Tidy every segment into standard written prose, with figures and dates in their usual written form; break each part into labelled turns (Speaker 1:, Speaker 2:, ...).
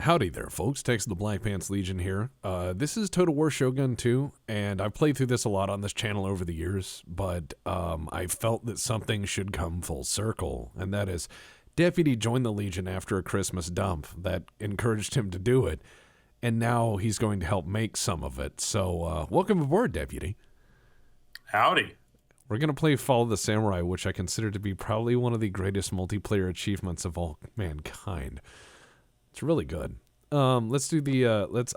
Speaker 1: Howdy there, folks. Text the Black Pants Legion here. This is Total War Shogun 2, and I've played through this a lot on this channel over the years, but I felt that something should come full circle, and that is Deputy joined the Legion after a Christmas dump that encouraged him to do it, and now he's going to help make some of it. So welcome aboard, Deputy.
Speaker 2: Howdy.
Speaker 1: We're going to play Fall of the Samurai, which I consider to be probably one of the greatest multiplayer achievements of all mankind. It's really good. Let's do the,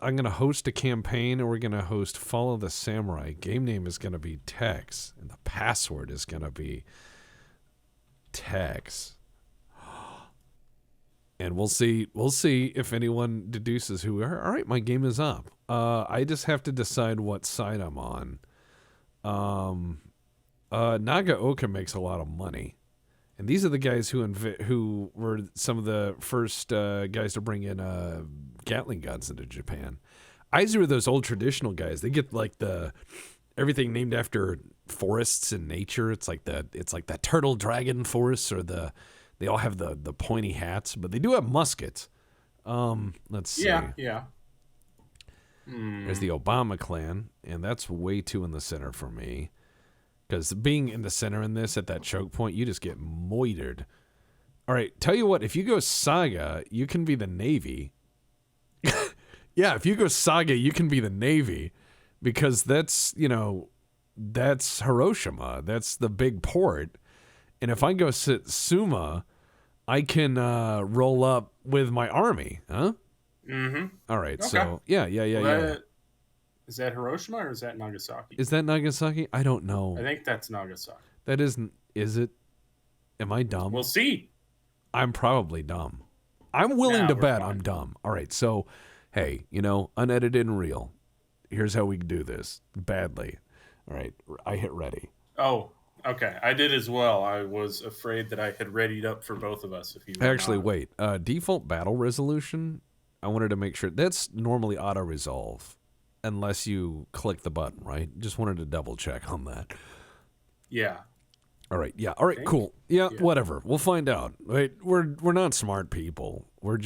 Speaker 1: I'm going to host a campaign, and we're going to host Follow the Samurai. Game name is going to be Tex, and the password is going to be Tex. And we'll see if anyone deduces who we are. All right, my game is up. I just have to decide what side I'm on. Nagaoka makes a lot of money. And these are the guys who were some of the first guys to bring in Gatling guns into Japan. Aizu are those old traditional guys. They get like everything named after forests and nature. It's like the turtle dragon forests, or they all have the pointy hats, but they do have muskets. Let's see.
Speaker 2: Yeah.
Speaker 1: There's the Obama clan, and that's way too in the center for me. Because being in the center in this, at that choke point, you just get moitered. All right, tell you what, if you go Saga, you can be the Navy. Yeah, if you go Saga, you can be the Navy. Because that's Hiroshima. That's the big port. And if I go Satsuma, I can roll up with my army, huh?
Speaker 2: Mm-hmm.
Speaker 1: All right,
Speaker 2: okay.
Speaker 1: So, yeah.
Speaker 2: Is that Hiroshima or is that Nagasaki?
Speaker 1: Is that Nagasaki? I don't know.
Speaker 2: I think that's Nagasaki.
Speaker 1: That isn't. Is it? Am I dumb?
Speaker 2: We'll see.
Speaker 1: I'm probably dumb. I'm willing to bet I'm dumb. All right, so, hey, unedited and real. Here's how we do this. Badly. All right, I hit ready.
Speaker 2: Oh, okay. I did as well. I was afraid that I had readied up for both of us.
Speaker 1: Wait. Default battle resolution, I wanted to make sure. That's normally auto-resolve. Unless you click the button, right? Just wanted to double check on that.
Speaker 2: Yeah.
Speaker 1: All right. Yeah. All right. Cool. Yeah. Whatever. We'll find out. Right? We're not smart people. We're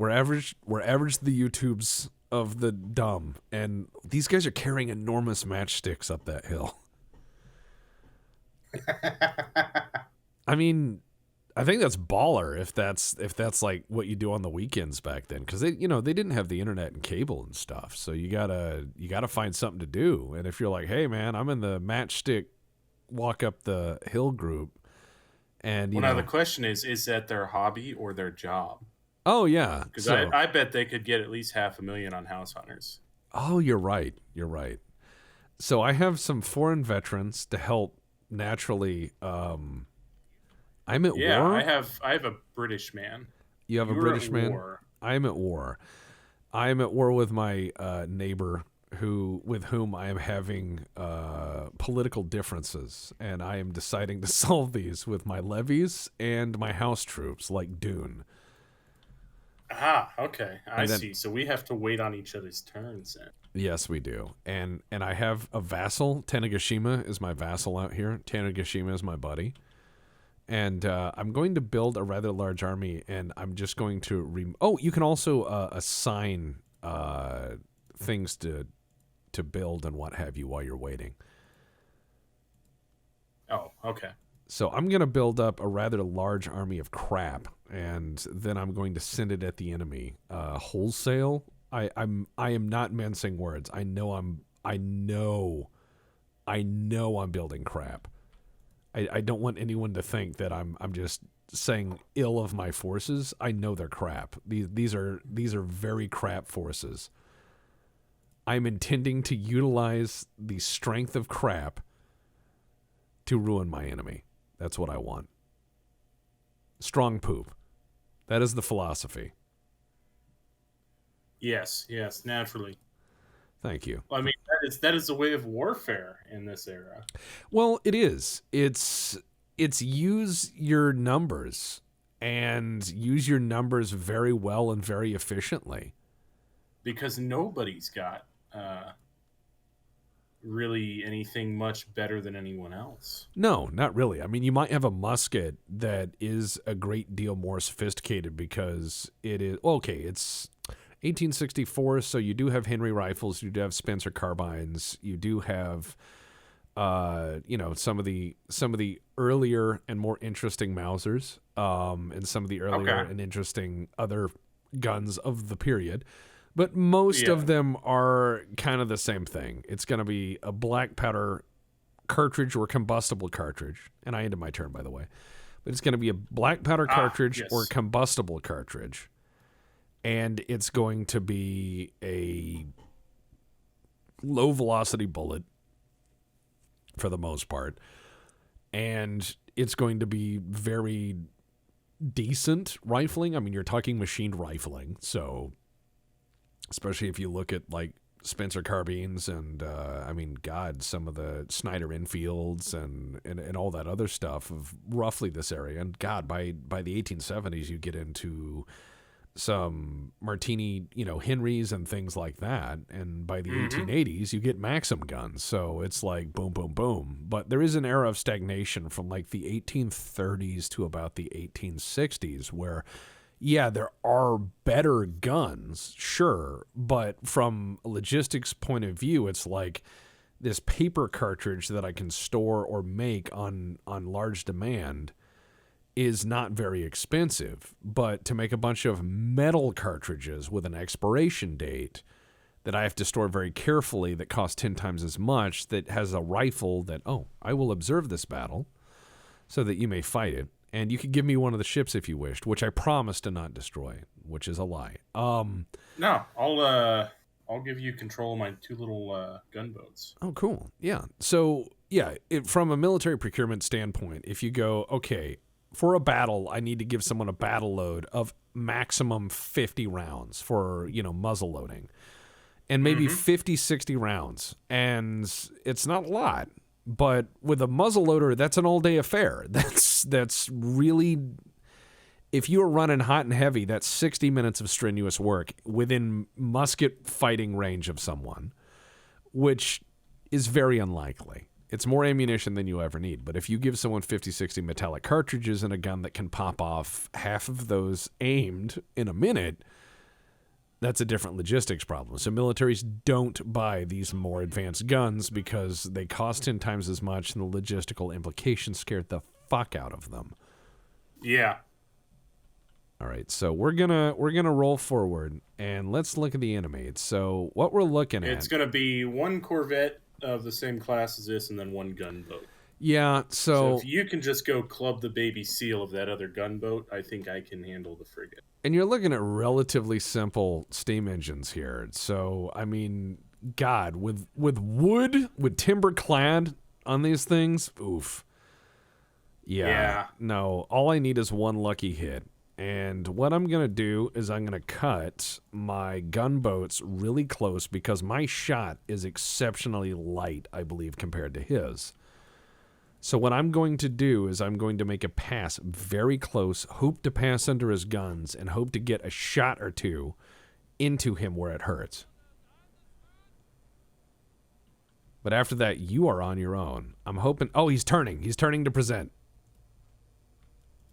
Speaker 1: average. We're average the YouTubes of the dumb, and these guys are carrying enormous matchsticks up that hill. I mean, I think that's baller if that's like what you do on the weekends back then, because they didn't have the internet and cable and stuff, so you gotta find something to do. And if you're like, hey man, I'm in the matchstick walk up the hill group, and
Speaker 2: now the question is that their hobby or their job?
Speaker 1: Oh yeah,
Speaker 2: because I bet they could get at least $500,000 on House Hunters.
Speaker 1: Oh, you're right. So I have some foreign veterans to help naturally. I'm at war.
Speaker 2: I have a British man.
Speaker 1: You have a British man? War. I'm at war. I'm at war with my neighbor with whom I am having political differences, and I am deciding to solve these with my levies and my house troops, like Dune.
Speaker 2: Ah, okay. I see. So we have to wait on each other's turns then.
Speaker 1: Yes, we do. And I have a vassal. Tanegashima is my vassal out here. Tanegashima is my buddy. And I'm going to build a rather large army, and I'm just going to... you can also assign things to build and what have you while you're waiting.
Speaker 2: Oh, okay.
Speaker 1: So I'm going to build up a rather large army of crap, and then I'm going to send it at the enemy wholesale. I am not mincing words. I know I'm building crap. I don't want anyone to think that I'm just saying ill of my forces. I know they're crap. These are very crap forces. I'm intending to utilize the strength of crap to ruin my enemy. That's what I want. Strong poop. That is the philosophy.
Speaker 2: Yes, naturally.
Speaker 1: Thank you.
Speaker 2: Well, I mean, that is a way of warfare in this era.
Speaker 1: Well, it is. It's use your numbers, and use your numbers very well and very efficiently.
Speaker 2: Because nobody's got really anything much better than anyone else.
Speaker 1: No, not really. I mean, you might have a musket that is a great deal more sophisticated because it is okay. It's 1864, so you do have Henry rifles, you do have Spencer carbines, you do have, some of the earlier and more interesting Mausers, and some of the earlier and interesting other guns of the period. But most of them are kind of the same thing. It's going to be a black powder cartridge or combustible cartridge. And I ended my turn, by the way. But it's going to be a black powder cartridge or combustible cartridge. And it's going to be a low velocity bullet for the most part. And it's going to be very decent rifling. I mean, you're talking machined rifling. So especially if you look at like Spencer carbines and some of the Snyder Enfields and all that other stuff of roughly this area. And God, by the 1870s, you get into some Martini, Henrys and things like that. And by the 1880s, you get Maxim guns. So it's like boom, boom, boom. But there is an era of stagnation from like the 1830s to about the 1860s where, yeah, there are better guns, sure, but from a logistics point of view, it's like this paper cartridge that I can store or make on large demand is not very expensive. But to make a bunch of metal cartridges with an expiration date that I have to store very carefully that costs 10 times as much, that has a rifle that, I will observe this battle so that you may fight it. And you could give me one of the ships if you wished, which I promise to not destroy, which is a lie.
Speaker 2: No, I'll give you control of my two little gunboats.
Speaker 1: Oh, cool. Yeah. So, yeah, from a military procurement standpoint, if you go, okay, for a battle, I need to give someone a battle load of maximum 50 rounds for, muzzle loading. And maybe 50, 60 rounds. And it's not a lot. But with a muzzleloader, that's an all-day affair. That's really, if you are running hot and heavy, that's 60 minutes of strenuous work within musket fighting range of someone, which is very unlikely. It's more ammunition than you ever need. But if you give someone 50, 60 metallic cartridges and a gun that can pop off half of those aimed in a minute, that's a different logistics problem. So militaries don't buy these more advanced guns because they cost 10 times as much, and the logistical implications scared the fuck out of them.
Speaker 2: Yeah.
Speaker 1: All right, so we're gonna roll forward and let's look at the enemies. So what we're looking at,
Speaker 2: it's gonna be one Corvette of the same class as this, and then one gunboat.
Speaker 1: Yeah, so
Speaker 2: if you can just go club the baby seal of that other gunboat, I think I can handle the frigate.
Speaker 1: And you're looking at relatively simple steam engines here. So, I mean, God, with wood, with timber clad on these things, oof. Yeah. No, all I need is one lucky hit. And what I'm going to do is I'm going to cut my gunboats really close because my shot is exceptionally light, I believe, compared to his. So what I'm going to do is I'm going to make a pass very close, hope to pass under his guns, and hope to get a shot or two into him where it hurts. But after that, you are on your own. I'm hoping... Oh, he's turning. He's turning to present.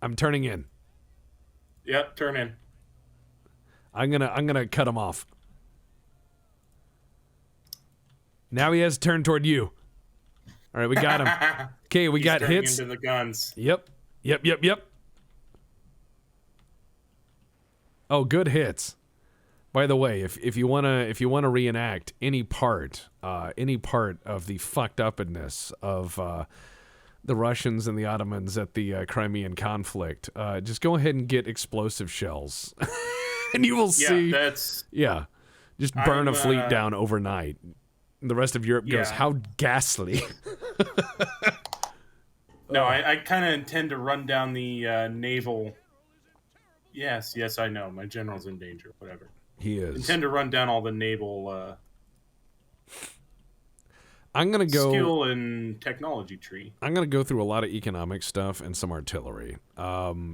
Speaker 1: I'm turning in.
Speaker 2: Yep, turn in.
Speaker 1: I'm gonna cut him off. Now he has to turn toward you. All right, we got him. Okay, we got hits.
Speaker 2: Into the guns.
Speaker 1: Yep. Oh, good hits. By the way, if you wanna reenact any part of the fucked upness of the Russians and the Ottomans at the Crimean conflict, just go ahead and get explosive shells, and you will see. Just burn a fleet down overnight. The rest of Europe goes, how ghastly.
Speaker 2: No, I kind of intend to run down the naval. Yes, I know. My general's in danger. Whatever.
Speaker 1: He is.
Speaker 2: Intend to run down all the naval.
Speaker 1: I'm gonna go
Speaker 2: skill and technology tree.
Speaker 1: I'm gonna go through a lot of economic stuff and some artillery,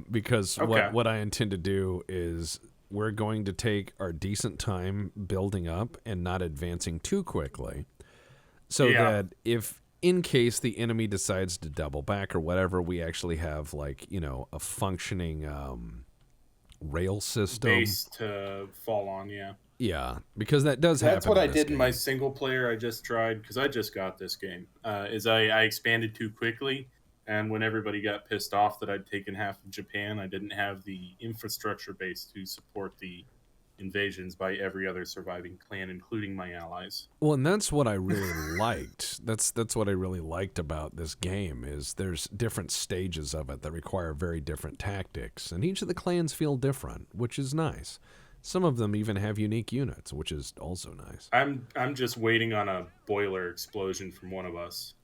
Speaker 1: because what I intend to do is we're going to take our decent time building up and not advancing too quickly. so
Speaker 2: Yeah.
Speaker 1: that if in case the enemy decides to double back or whatever, we actually have like, a functioning rail system.
Speaker 2: Base to fall on, yeah.
Speaker 1: Yeah, because that does happen.
Speaker 2: That's what I
Speaker 1: this
Speaker 2: did in my
Speaker 1: game.
Speaker 2: single player I just tried, because I just got this game, is I expanded too quickly, and when everybody got pissed off that I'd taken half of Japan, I didn't have the infrastructure base to support the invasions by every other surviving clan, including my allies.
Speaker 1: Well, and that's what I really liked. That's what I really liked about this game is there's different stages of it that require very different tactics, and each of the clans feel different, which is nice. Some of them even have unique units, which is also nice.
Speaker 2: I'm just waiting on a boiler explosion from one of us.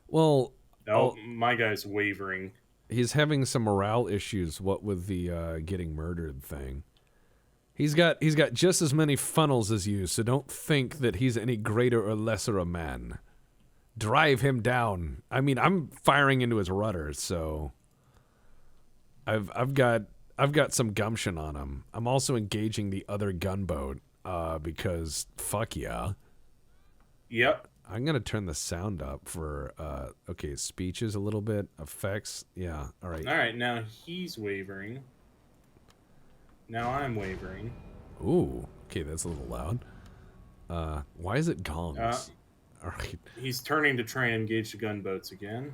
Speaker 1: Well,
Speaker 2: my guy's wavering.
Speaker 1: He's having some morale issues. What with the getting murdered thing. He's got just as many funnels as you, so don't think that he's any greater or lesser a man. Drive him down. I mean, I'm firing into his rudder, so I've got some gumption on him. I'm also engaging the other gunboat because fuck yeah.
Speaker 2: Yep.
Speaker 1: I'm gonna turn the sound up for speeches a little bit, effects. Yeah, all right.
Speaker 2: All right, now he's wavering. Now I'm wavering.
Speaker 1: Ooh, okay, that's a little loud. Why is it gongs? All right.
Speaker 2: He's turning to try and engage the gunboats again.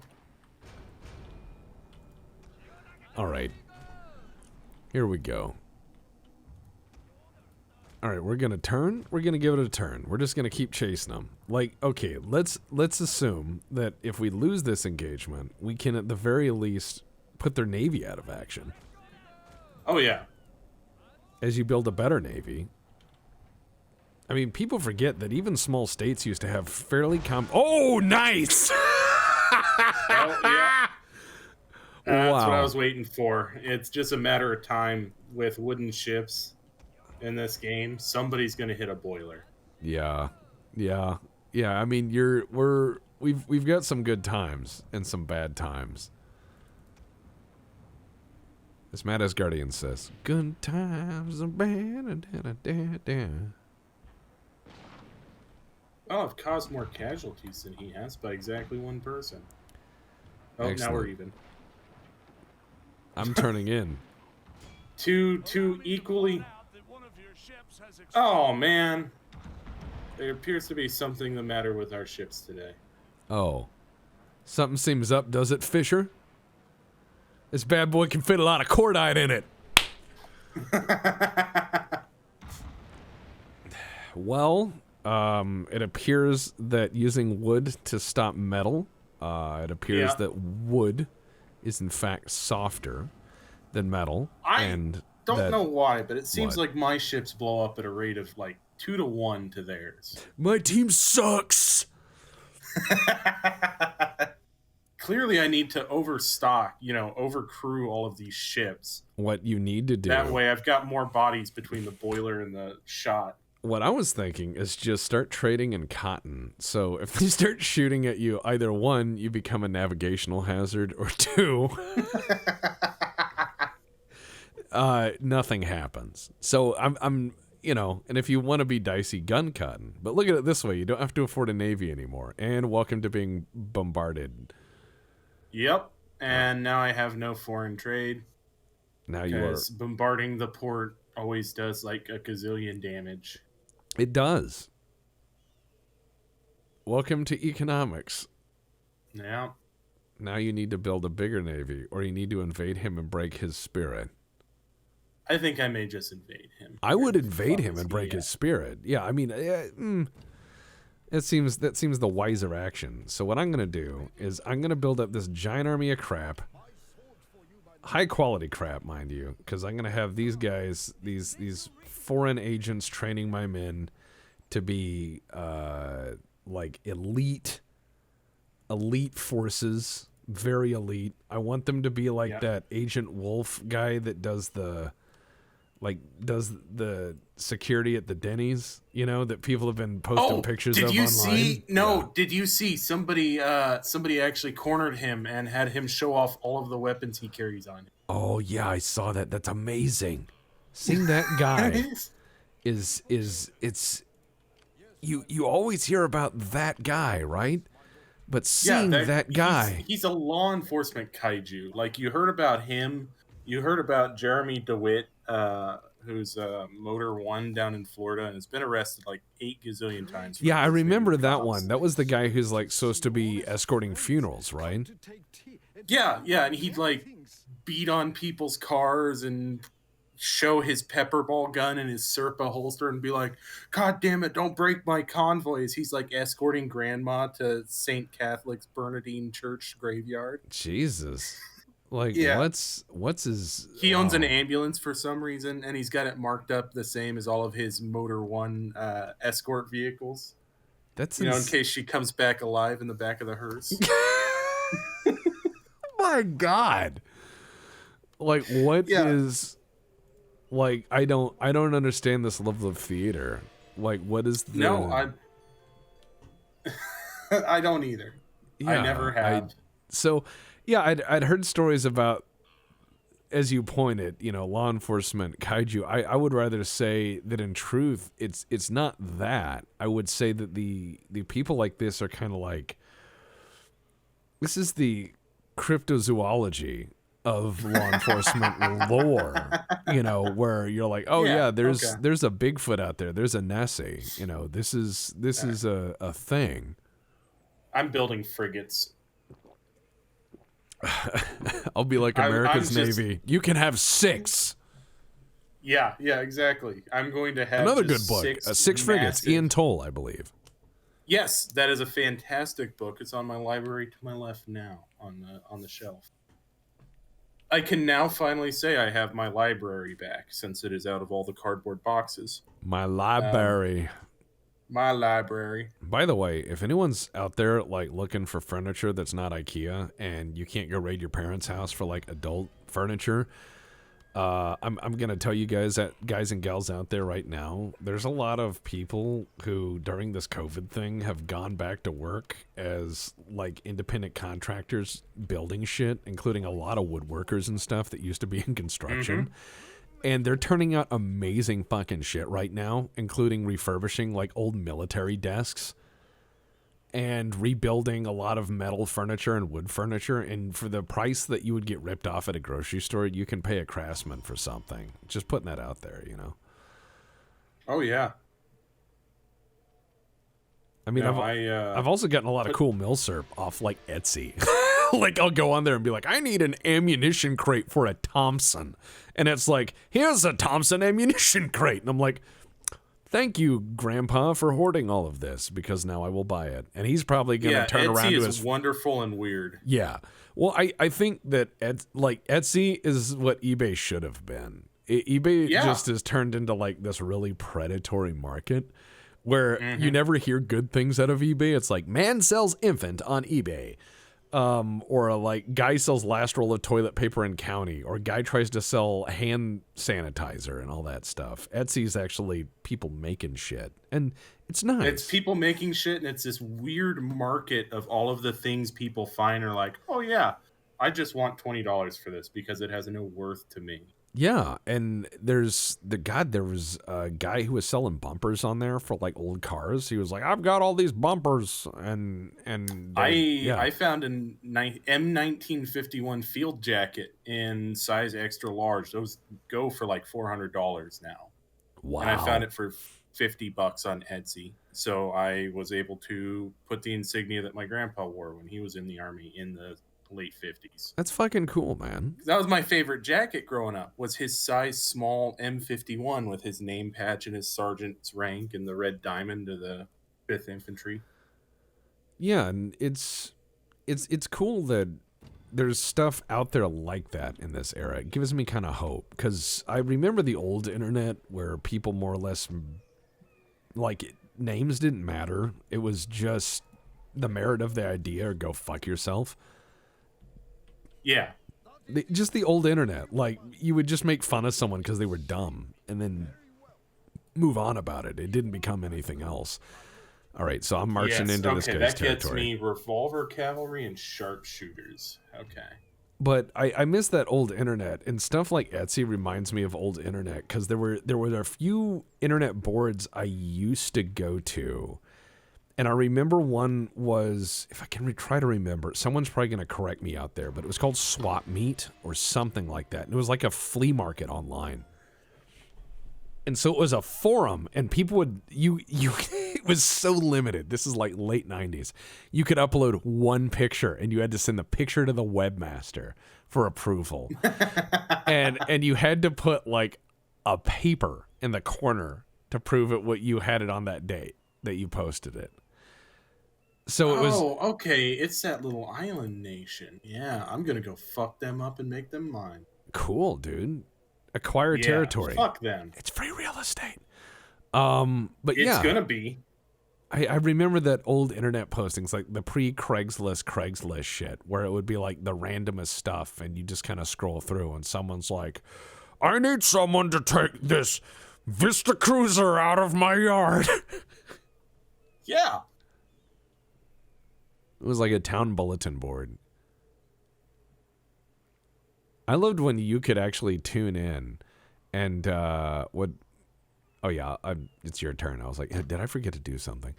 Speaker 1: All right. Here we go. All right, we're going to turn. We're going to give it a turn. We're just going to keep chasing them. Like, okay, let's assume that if we lose this engagement, we can at the very least put their navy out of action.
Speaker 2: Oh, yeah.
Speaker 1: As you build a better navy. I mean, people forget that even small states used to have fairly Oh, nice!
Speaker 2: Oh, yeah. That's what I
Speaker 1: Wow.
Speaker 2: was waiting for. It's just a matter of time with wooden ships in this game. Somebody's going to hit a boiler.
Speaker 1: Yeah. I mean, we've got some good times and some bad times. As Matt Asgardian says, good times are bad.
Speaker 2: Well, I've caused more casualties than he has by exactly one person. Oh,
Speaker 1: Excellent.
Speaker 2: Now we're even.
Speaker 1: I'm turning in.
Speaker 2: Two equally. Oh, man. There appears to be something the matter with our ships today.
Speaker 1: Oh. Something seems up, does it, Fisher? This bad boy can fit a lot of cordite in it. Well, it appears that using wood to stop metal, it appears that wood is in fact softer than metal.
Speaker 2: I don't know why, but it seems like my ships blow up at a rate of like 2 to 1 to theirs.
Speaker 1: My team sucks.
Speaker 2: Clearly, I need to overstock, overcrew all of these ships.
Speaker 1: What you need to do.
Speaker 2: That way, I've got more bodies between the boiler and the shot.
Speaker 1: What I was thinking is just start trading in cotton. So if they start shooting at you, either one, you become a navigational hazard, or two, nothing happens. So I'm and if you want to be dicey, gun cotton. But look at it this way: you don't have to afford a navy anymore. And welcome to being bombarded.
Speaker 2: Yep. And now I have no foreign trade.
Speaker 1: Now you are
Speaker 2: bombarding the port always does like a gazillion damage.
Speaker 1: It does. Welcome to economics.
Speaker 2: Yeah.
Speaker 1: Now you need to build a bigger navy, or you need to invade him and break his spirit.
Speaker 2: I think I may just invade him.
Speaker 1: I would invade him and break his spirit. Yeah, I mean, that seems the wiser action. So what I'm going to do is I'm going to build up this giant army of crap. High quality crap, mind you, because I'm going to have these guys, these foreign agents training my men to be like elite forces, very elite. I want them to be like that Agent Wolf guy that does the security at the Denny's, that people have been posting pictures of online.
Speaker 2: Did you see somebody actually cornered him and had him show off all of the weapons he carries on him?
Speaker 1: Oh yeah, I saw that. That's amazing. Seeing that guy you always hear about that guy, right? But
Speaker 2: Yeah,
Speaker 1: seeing that guy,
Speaker 2: he's a law enforcement kaiju. Like you heard about him, you heard about Jeremy DeWitt, who's Motor One down in Florida, and has been arrested like 8 gazillion times for
Speaker 1: yeah, I
Speaker 2: impersonating
Speaker 1: remember that
Speaker 2: cops.
Speaker 1: one. That was the guy who's like supposed to be escorting funerals, right?
Speaker 2: Yeah, and he'd like beat on people's cars and show his pepper ball gun in his Serpa holster and be like, "God damn it, don't break my convoys." He's like escorting grandma to St. Catholic's Bernardine Church graveyard.
Speaker 1: Jesus. Like
Speaker 2: Yeah.
Speaker 1: what's his
Speaker 2: He owns an ambulance for some reason, and he's got it marked up the same as all of his Motor One escort vehicles.
Speaker 1: That's
Speaker 2: in case she comes back alive in the back of the hearse.
Speaker 1: My God. Like what is like I don't understand this level of theater. Like what is the
Speaker 2: No, I don't either.
Speaker 1: Yeah,
Speaker 2: I never have.
Speaker 1: So yeah, I'd heard stories about, as you pointed, law enforcement kaiju. I would rather say that in truth, it's not that. I would say that the people like this are kind of like, this is the cryptozoology of law enforcement lore. Where you're like, oh yeah, there's a Bigfoot out there. There's a Nessie. This is a thing.
Speaker 2: I'm building frigates.
Speaker 1: I'll be like America's Navy. You can have 6.
Speaker 2: Yeah, exactly. I'm going to have
Speaker 1: another good book. 6 frigates. Ian Toll, I believe.
Speaker 2: Yes, that is a fantastic book. It's on my library to my left now on the shelf. I can now finally say I have my library back since it is out of all the cardboard boxes.
Speaker 1: My library.
Speaker 2: My library.
Speaker 1: By the way, if anyone's out there like looking for furniture that's not IKEA and you can't go raid your parents' house for like adult furniture, I'm gonna tell you guys and gals out there right now, there's a lot of people who during this COVID thing have gone back to work as like independent contractors building shit, including a lot of woodworkers and stuff that used to be in construction. Mm-hmm. And they're turning out amazing fucking shit right now, including refurbishing like old military desks and rebuilding a lot of metal furniture and wood furniture. And for the price that you would get ripped off at a grocery store, you can pay a craftsman for something. Just putting that out there,
Speaker 2: Oh, yeah.
Speaker 1: I mean, I've also gotten a lot of cool milsurp off like Etsy. Like I'll go on there and be like, I need an ammunition crate for a Thompson. And it's like, here's a Thompson ammunition crate. And I'm like, thank you, Grandpa, for hoarding all of this because now I will buy it. And he's probably going to turn
Speaker 2: Etsy
Speaker 1: around to
Speaker 2: is wonderful and weird.
Speaker 1: Yeah. Well, I think that Etsy is what eBay should have been. eBay just has turned into like this really predatory market where you never hear good things out of eBay. It's like man sells infant on eBay. Or like guy sells last roll of toilet paper in county, or guy tries to sell hand sanitizer and all that stuff. Etsy's actually people making shit, and it's nice.
Speaker 2: It's people making shit, and it's this weird market of all of the things people find are like, oh yeah, I just want $20 for this because it has no worth to me.
Speaker 1: Yeah, and there was a guy who was selling bumpers on there for like old cars. He was like, I've got all these bumpers, and
Speaker 2: I found an M1951 field jacket in size extra large. Those go for like $400 now.
Speaker 1: Wow!
Speaker 2: And I found it for $50 on Etsy. So I was able to put the insignia that my grandpa wore when he was in the Army in the late 50s.
Speaker 1: That's fucking cool, man.
Speaker 2: That was my favorite jacket growing up, was his size small M51 with his name patch and his sergeant's rank and the red diamond to the 5th Infantry.
Speaker 1: Yeah, and it's cool that there's stuff out there like that in this era. It gives me kind of hope, because I remember the old internet where people more or less, like, names didn't matter. It was just the merit of the idea or go fuck yourself.
Speaker 2: Yeah.
Speaker 1: Just the old internet. Like, you would just make fun of someone because they were dumb and then move on about it. It didn't become anything else. All right, so I'm marching into this guy's territory.
Speaker 2: That gets me revolver cavalry and sharpshooters. Okay.
Speaker 1: But I miss that old internet, and stuff like Etsy reminds me of old internet, because there were a few internet boards I used to go to, and I remember one was, if I can try to remember, someone's probably going to correct me out there, but it was called Swap Meet or something like that, and it was like a flea market online. And so it was a forum, and people would, it was so limited. This is like late 90s. You could upload one picture, and you had to send the picture to the webmaster for approval. and you had to put like a paper in the corner to prove it what you had it on that date that you posted it. So it was.
Speaker 2: Oh, okay. It's that little island nation. Yeah, I'm gonna go fuck them up and make them mine.
Speaker 1: Cool, dude. Acquire territory.
Speaker 2: Fuck them.
Speaker 1: It's free real estate. But
Speaker 2: it's
Speaker 1: yeah,
Speaker 2: gonna be.
Speaker 1: I remember that old internet postings, like the pre-Craigslist shit, where it would be like the randomest stuff, and you just kind of scroll through, and someone's like, "I need someone to take this Vista Cruiser out of my yard."
Speaker 2: Yeah.
Speaker 1: It was like a town bulletin board. I loved when you could actually tune in and would. Oh yeah, it's your turn. I was like, did I forget to do something?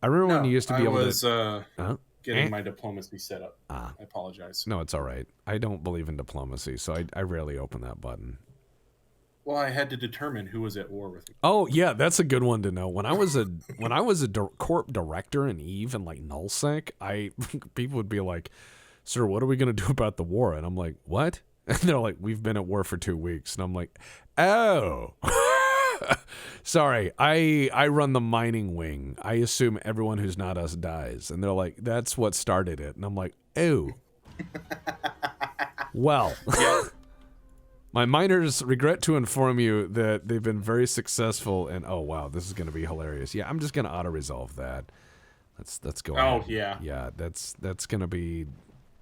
Speaker 1: I remember when you used to be able to.
Speaker 2: Getting my diplomacy set up. I apologize.
Speaker 1: No, it's all right. I don't believe in diplomacy, so I rarely open that button.
Speaker 2: Well, I had to determine who was at war with me.
Speaker 1: Oh yeah, that's a good one to know. When I was a corp director in Eve and like nullsec, people would be like, "Sir, what are we gonna do about the war?" And I'm like, "What?" And they're like, "We've been at war for 2 weeks." And I'm like, "Oh." Sorry, I run the mining wing. I assume everyone who's not us dies. And they're like, "That's what started it." And I'm like, "Oh." Well, my miners regret to inform you that they've been very successful, and oh wow, this is going to be hilarious. Yeah, I'm just going to auto-resolve that. Let's go ahead.
Speaker 2: Oh, yeah.
Speaker 1: Yeah, that's going to be...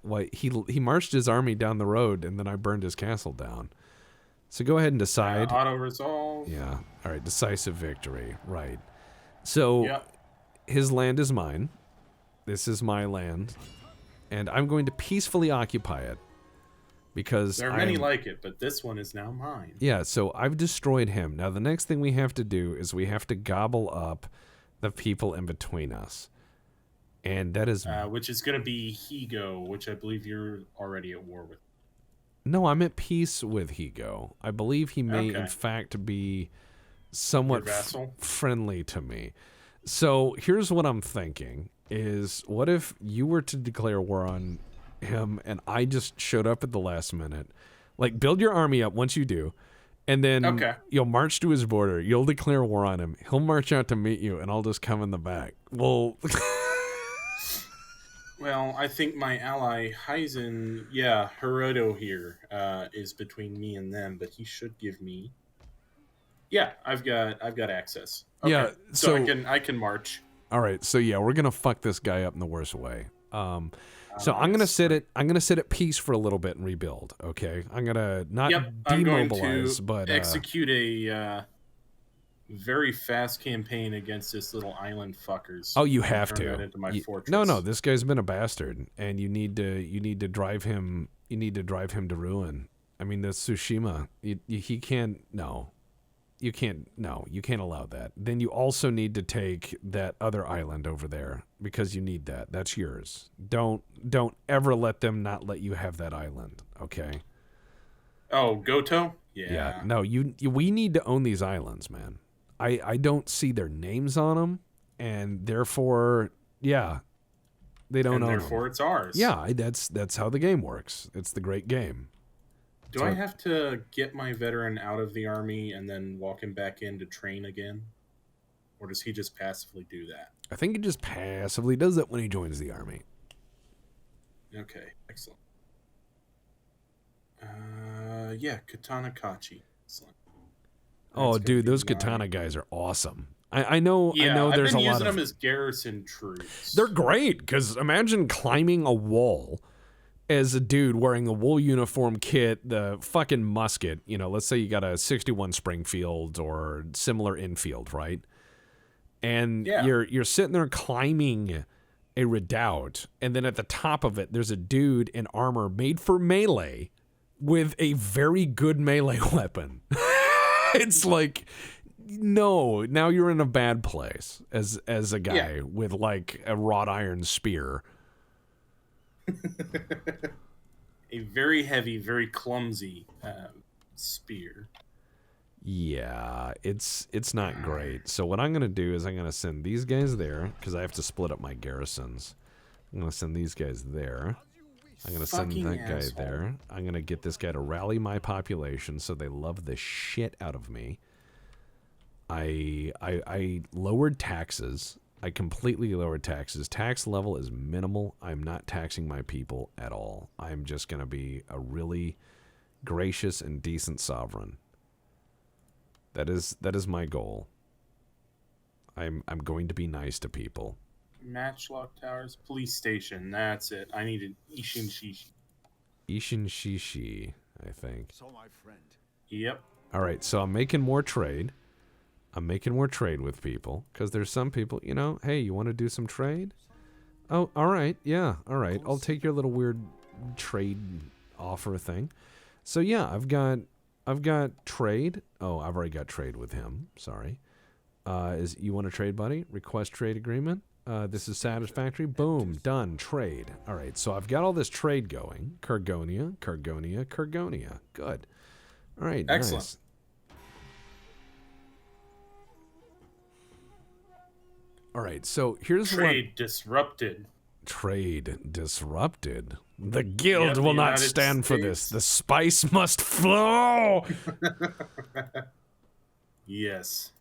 Speaker 1: Well, he marched his army down the road, and then I burned his castle down. So go ahead and decide.
Speaker 2: Auto-resolve.
Speaker 1: Yeah. All right, decisive victory. Right. So his land is mine. This is my land. And I'm going to peacefully occupy it. Because
Speaker 2: there are many like it, but this one is now mine.
Speaker 1: Yeah, so I've destroyed him. Now the next thing we have to do is we have to gobble up the people in between us. And that is...
Speaker 2: which is going to be Higo, which I believe you're already at war with.
Speaker 1: No, I'm at peace with Higo. I believe he may, in fact, be somewhat friendly to me. So here's what I'm thinking, is what if you were to declare war on him and I just showed up at the last minute? Like, build your army up once you do, and then you'll march to his border. You'll declare war on him. He'll march out to meet you, and I'll just come in the back. Well...
Speaker 2: Well, I think my ally Heisen, Hiroto here, is between me and them, but he should give me. Yeah, I've got access. Okay.
Speaker 1: Yeah,
Speaker 2: so I can march.
Speaker 1: All right, so yeah, we're gonna fuck this guy up in the worst way. So I'm gonna sit at peace for a little bit and rebuild. Okay, I'm gonna not demobilize, but
Speaker 2: execute a very fast campaign against this little island fuckers.
Speaker 1: Oh, you have to.
Speaker 2: That into my fortress.
Speaker 1: No, this guy's been a bastard, and you need to drive him. You need to drive him to ruin. I mean, the Tsushima. He can't. No, you can't. No, you can't allow that. Then you also need to take that other island over there because you need that. That's yours. Don't ever let them not let you have that island. Okay.
Speaker 2: Oh, Goto.
Speaker 1: Yeah. No, we need to own these islands, man. I don't see their names on them, and therefore, they don't own them.
Speaker 2: Therefore, it's ours.
Speaker 1: Yeah, that's how the game works. It's the great game.
Speaker 2: Do I have to get my veteran out of the army and then walk him back in to train again? Or does he just passively do that?
Speaker 1: I think he just passively does that when he joins the army.
Speaker 2: Okay, excellent. Katana Kachi. Excellent.
Speaker 1: Oh, dude, those katana guys are awesome. I know.
Speaker 2: Yeah,
Speaker 1: I know. There's
Speaker 2: I've been
Speaker 1: a lot
Speaker 2: using
Speaker 1: of
Speaker 2: them as garrison troops.
Speaker 1: They're great because imagine climbing a wall as a dude wearing a wool uniform kit, the fucking musket. You know, let's say you got a 61 Springfield or similar infield, right? And you're sitting there climbing a redoubt, and then at the top of it, there's a dude in armor made for melee with a very good melee weapon. It's like, no, now you're in a bad place as a guy with like a wrought iron spear.
Speaker 2: A very heavy, very clumsy spear.
Speaker 1: Yeah, it's not great. So what I'm going to do is I'm going to send these guys there because I have to split up my garrisons. I'm going to send these guys there. I'm going to send that guy there. I'm going to get this guy to rally my population so they love the shit out of me. I lowered taxes. I completely lowered taxes. Tax level is minimal. I'm not taxing my people at all. I'm just going to be a really gracious and decent sovereign. That is my goal. I'm going to be nice to people.
Speaker 2: Matchlock Towers, police station. That's it. I need an Ishin Shishi.
Speaker 1: Ishin Shishi, I think.
Speaker 3: So, my friend.
Speaker 2: Yep.
Speaker 1: All right, so I'm making more trade. I'm making more trade with people because there's some people, you know, hey, you want to do some trade? Oh, all right, yeah, all right. I'll take your little weird trade offer thing. So yeah, I've got trade. Oh, I've already got trade with him. Sorry. Is you want a trade, buddy? Request trade agreement. This is satisfactory. Boom, done. Trade. All right, so I've got all this trade going. Kurgonia. Good. All right,
Speaker 2: excellent.
Speaker 1: Nice. All right, so here's
Speaker 2: trade disrupted.
Speaker 1: Trade disrupted. The guild will not stand for this. The spice must flow.
Speaker 2: Yes.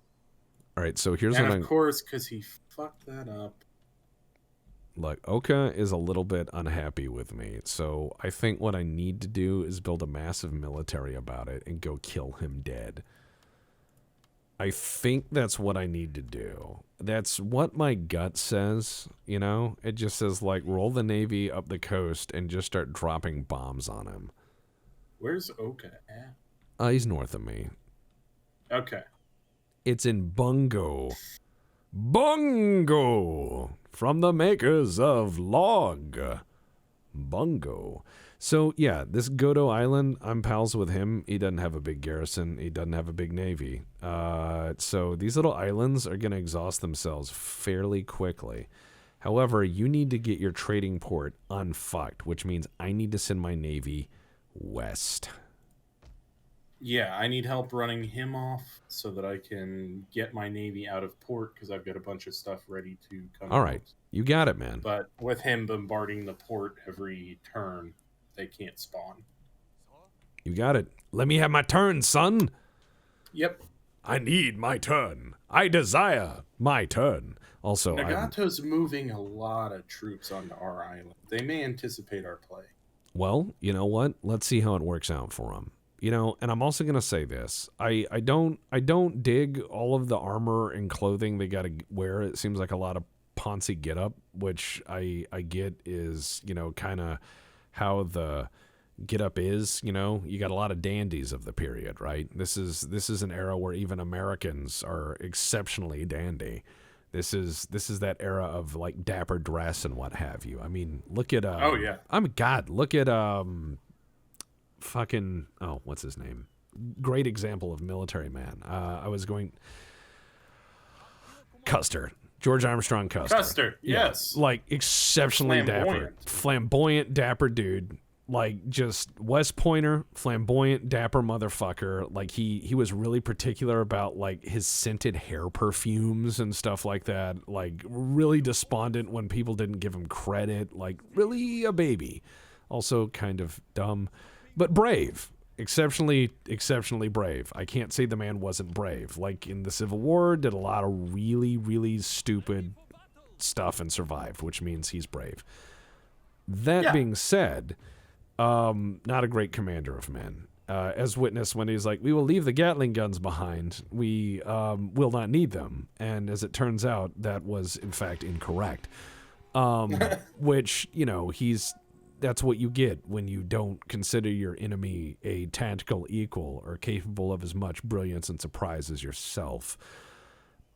Speaker 1: All right, so here's
Speaker 2: and
Speaker 1: what
Speaker 2: of course, because he fucked that up.
Speaker 1: Look, Oka is a little bit unhappy with me, so I think what I need to do is build a massive military about it and go kill him dead. I think that's what I need to do. That's what my gut says, you know? It just says, like, roll the Navy up the coast and just start dropping bombs on him.
Speaker 2: Where's Oka at?
Speaker 1: He's north of me.
Speaker 2: Okay.
Speaker 1: It's in Bungo. Bungo! From the makers of Log. Bungo. So, yeah, this Godo Island, I'm pals with him. He doesn't have a big garrison. He doesn't have a big navy. So these little islands are going to exhaust themselves fairly quickly. However, you need to get your trading port unfucked, which means I need to send my navy west.
Speaker 2: Yeah, I need help running him off so that I can get my navy out of port because I've got a bunch of stuff ready to come.
Speaker 1: All right, you got it, man.
Speaker 2: But with him bombarding the port every turn, they can't spawn.
Speaker 1: You got it. Let me have my turn, son.
Speaker 2: Yep.
Speaker 1: I need my turn. I desire my turn. Also,
Speaker 2: Nagato's moving a lot of troops onto our island. They may anticipate our play.
Speaker 1: Well, you know what? Let's see how it works out for them. You know, and I'm also gonna say this: I don't dig all of the armor and clothing they got to wear. It seems like a lot of Ponzi getup, which I get is, you know, kind of how the getup is. You know, you got a lot of dandies of the period, right? This is an era where even Americans are exceptionally dandy. This is that era of like dapper dress and what have you. I mean, look at
Speaker 2: oh yeah.
Speaker 1: Look at fucking, oh, what's his name? Great example of military man. Custer. George Armstrong Custer.
Speaker 2: Custer, yes.
Speaker 1: Yeah, like exceptionally flamboyant, dapper dude. Like just West Pointer, flamboyant, dapper motherfucker. Like he was really particular about like his scented hair perfumes and stuff like that. Like really despondent when people didn't give him credit. Like really a baby. Also kind of dumb. But brave, exceptionally brave. I can't say the man wasn't brave. Like in the Civil War, did a lot of really, really stupid stuff and survived, which means he's brave. That being said, not a great commander of men. As witnessed when he's like, we will leave the Gatling guns behind. We will not need them. And as it turns out, that was in fact incorrect. Which, you know, that's what you get when you don't consider your enemy a tactical equal or capable of as much brilliance and surprise as yourself.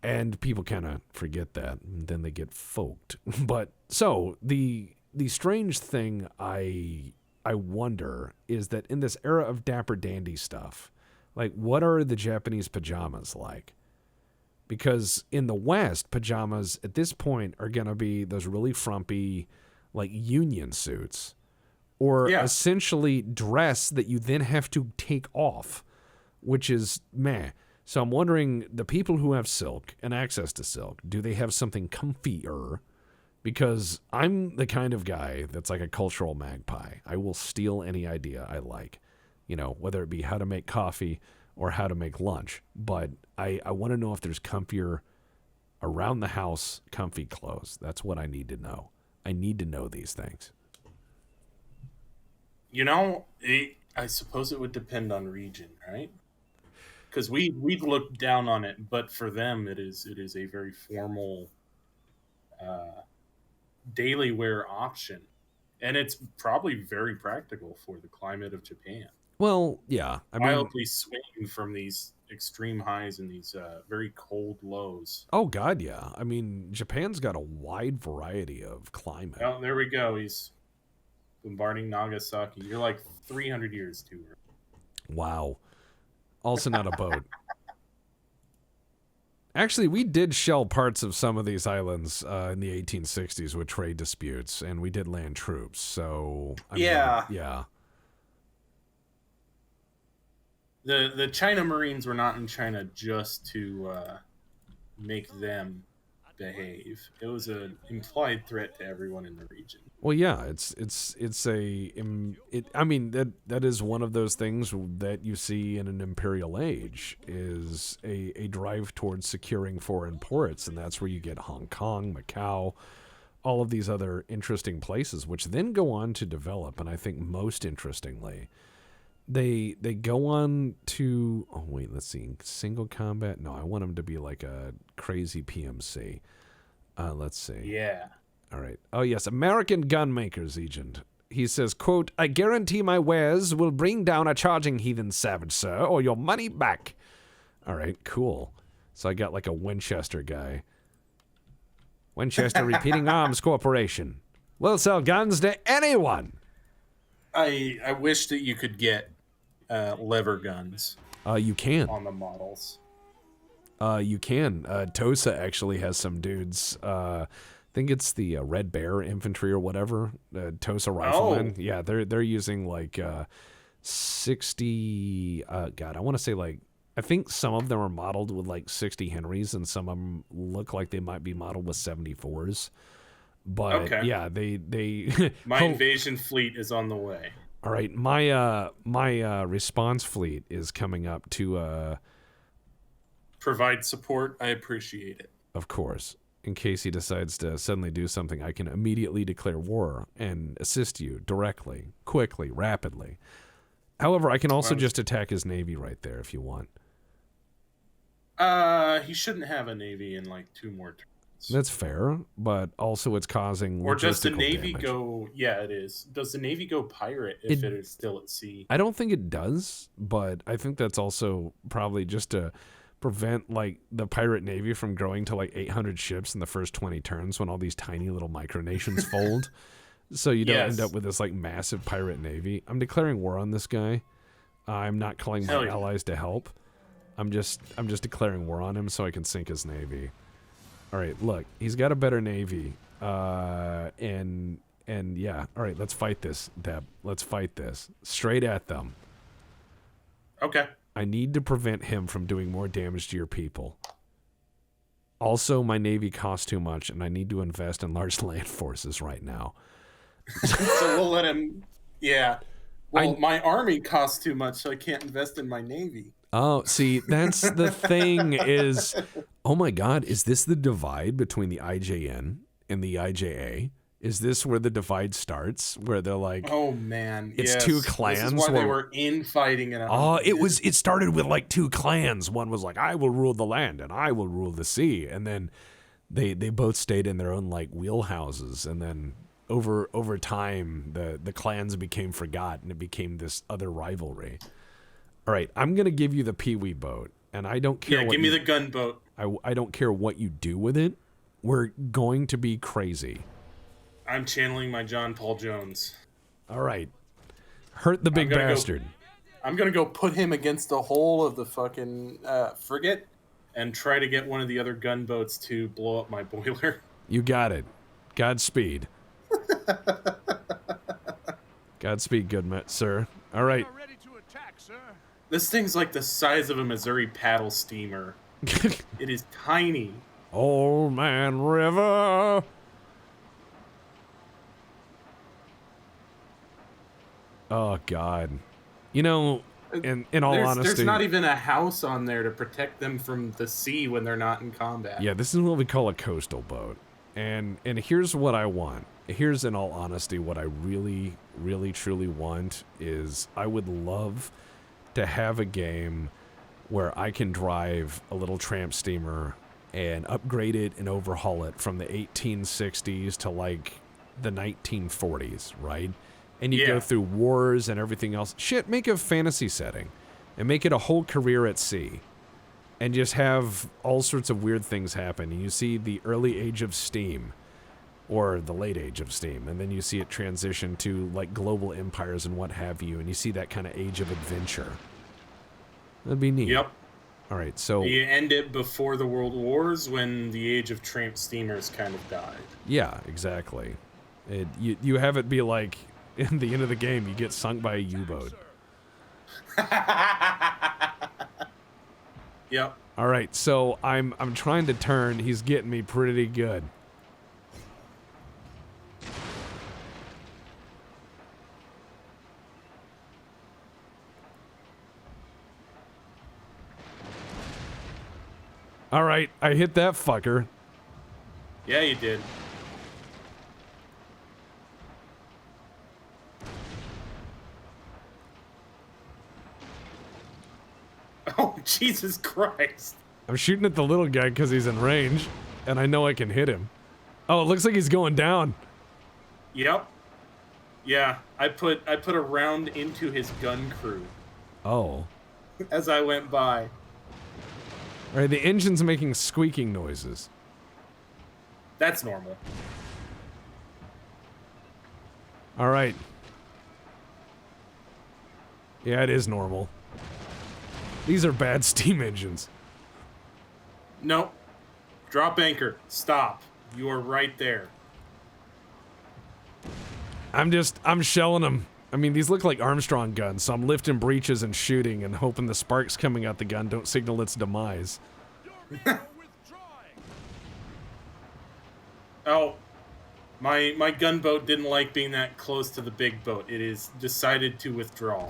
Speaker 1: And people kind of forget that, and then they get folked. But so the strange thing I wonder is that in this era of dapper dandy stuff, like what are the Japanese pajamas like? Because in the West, pajamas at this point are going to be those really frumpy, like union suits, or essentially dress that you then have to take off, which is meh. So I'm wondering, the people who have silk and access to silk, do they have something comfier? Because I'm the kind of guy that's like a cultural magpie. I will steal any idea I like, whether it be how to make coffee or how to make lunch. But I want to know if there's comfier around the house, comfy clothes. That's what I need to know. I need to know these things.
Speaker 2: I suppose it would depend on region, right? Because we'd look down on it, but for them it is a very formal daily wear option, and it's probably very practical for the climate of Japan.
Speaker 1: Well, yeah,
Speaker 2: Wildly swinging from these extreme highs and these very cold lows.
Speaker 1: Oh God, yeah. I mean, Japan's got a wide variety of climate.
Speaker 2: Oh, there we go. He's bombarding Nagasaki. You're like 300 years too early.
Speaker 1: Wow. Also not a boat. Actually, we did shell parts of some of these islands in the 1860s with trade disputes, and we did land troops. So,
Speaker 2: yeah. The China Marines were not in China just to make them behave. It was an implied threat to everyone in the region.
Speaker 1: Well, yeah, that is one of those things that you see in an imperial age, is a drive towards securing foreign ports, and that's where you get Hong Kong, Macau, all of these other interesting places, which then go on to develop. And I think most interestingly, they go on to, let's see, single combat. No, I want them to be like a crazy PMC. Let's see.
Speaker 2: Yeah.
Speaker 1: All right. Oh, yes. American gunmakers agent. He says, quote, "I guarantee my wares will bring down a charging heathen savage, sir, or your money back." All right, cool. So I got like a Winchester guy. Winchester Repeating Arms Corporation. We'll sell guns to anyone.
Speaker 2: I wish that you could get lever guns.
Speaker 1: You can.
Speaker 2: On the models.
Speaker 1: You can. Tosa actually has some dudes. I think it's the Red Bear Infantry or whatever. Tosa Riflemen. Oh. Yeah, they're using like 60. God, I want to say like, I think some of them are modeled with like 60 Henrys, and some of them look like they might be modeled with 74s. But yeah, they
Speaker 2: my invasion fleet is on the way.
Speaker 1: All right, my response fleet is coming up to
Speaker 2: provide support. I appreciate it.
Speaker 1: Of course. In case he decides to suddenly do something, I can immediately declare war and assist you directly, quickly, rapidly. However, I can also just attack his navy right there if you want.
Speaker 2: He shouldn't have a navy in like 2 more turns.
Speaker 1: That's fair, but also it's causing
Speaker 2: Or does the navy
Speaker 1: damage.
Speaker 2: go? Yeah, it is. Does the navy go pirate if it is still at sea?
Speaker 1: I don't think it does, but I think that's also probably just to prevent like the pirate navy from growing to like 800 ships in the first 20 turns when all these tiny little micronations fold. So you don't end up with this like massive pirate navy. I'm declaring war on this guy. I'm not calling my allies to help. I'm just declaring war on him so I can sink his navy. All right, look, he's got a better navy. And yeah, all right, let's fight this, Deb. Let's fight this. Straight at them.
Speaker 2: Okay.
Speaker 1: I need to prevent him from doing more damage to your people. Also, my navy costs too much, and I need to invest in large land forces right now.
Speaker 2: So we'll let him. Yeah. Well, my army costs too much, so I can't invest in my navy.
Speaker 1: Oh, see, that's the thing is, oh my God, is this the divide between the IJN and the IJA? Is this where the divide starts? Where they're like,
Speaker 2: oh man,
Speaker 1: it's two clans.
Speaker 2: This is why they were infighting in
Speaker 1: it started with like 2 clans. One was like, I will rule the land and I will rule the sea. And then they both stayed in their own like wheelhouses. And then over time, the clans became forgotten. It became this other rivalry. All right, I'm going to give you the Pee-wee boat. And I don't care
Speaker 2: give me the gunboat.
Speaker 1: I don't care what you do with it. We're going to be crazy.
Speaker 2: I'm channeling my John Paul Jones.
Speaker 1: All right. Hurt the big bastard.
Speaker 2: I'm going to go put him against the hull of the fucking frigate and try to get one of the other gunboats to blow up my boiler.
Speaker 1: You got it. Godspeed. Godspeed, good sir. All right.
Speaker 3: Ready to attack, sir.
Speaker 2: This thing's like the size of a Missouri paddle steamer. It is tiny.
Speaker 1: Old Man River. Oh, God. You know, in all honesty...
Speaker 2: There's not even a house on there to protect them from the sea when they're not in combat.
Speaker 1: Yeah, this is what we call a coastal boat. And here's what I want. Here's, in all honesty, what I really, really, truly want is I would love to have a game where I can drive a little tramp steamer and upgrade it and overhaul it from the 1860s to, like, the 1940s, right? And you go through wars and everything else. Shit, make a fantasy setting and make it a whole career at sea. And just have all sorts of weird things happen. And you see the early age of steam or the late age of steam. And then you see it transition to like global empires and what have you. And you see that kind of age of adventure. That'd be neat.
Speaker 2: Yep.
Speaker 1: All right, so...
Speaker 2: You end it before the World Wars when the age of tramp steamers kind of died.
Speaker 1: Yeah, exactly. You have it be like... In the end of the game, you get sunk by a U-boat.
Speaker 2: Yep.
Speaker 1: All right, so I'm trying to turn. He's getting me pretty good. All right, I hit that fucker.
Speaker 2: Yeah, you did. Oh, Jesus Christ.
Speaker 1: I'm shooting at the little guy because he's in range, and I know I can hit him. Oh, it looks like he's going down.
Speaker 2: Yep. Yeah, I put a round into his gun crew.
Speaker 1: Oh.
Speaker 2: As I went by.
Speaker 1: All right, the engine's making squeaking noises.
Speaker 2: That's normal.
Speaker 1: All right. Yeah, it is normal. These are bad steam engines.
Speaker 2: Nope. Drop anchor. Stop. You are right there.
Speaker 1: I'm shelling them. I mean, these look like Armstrong guns, so I'm lifting breeches and shooting and hoping the sparks coming out the gun don't signal its demise.
Speaker 2: Oh. My gunboat didn't like being that close to the big boat. It is decided to withdraw.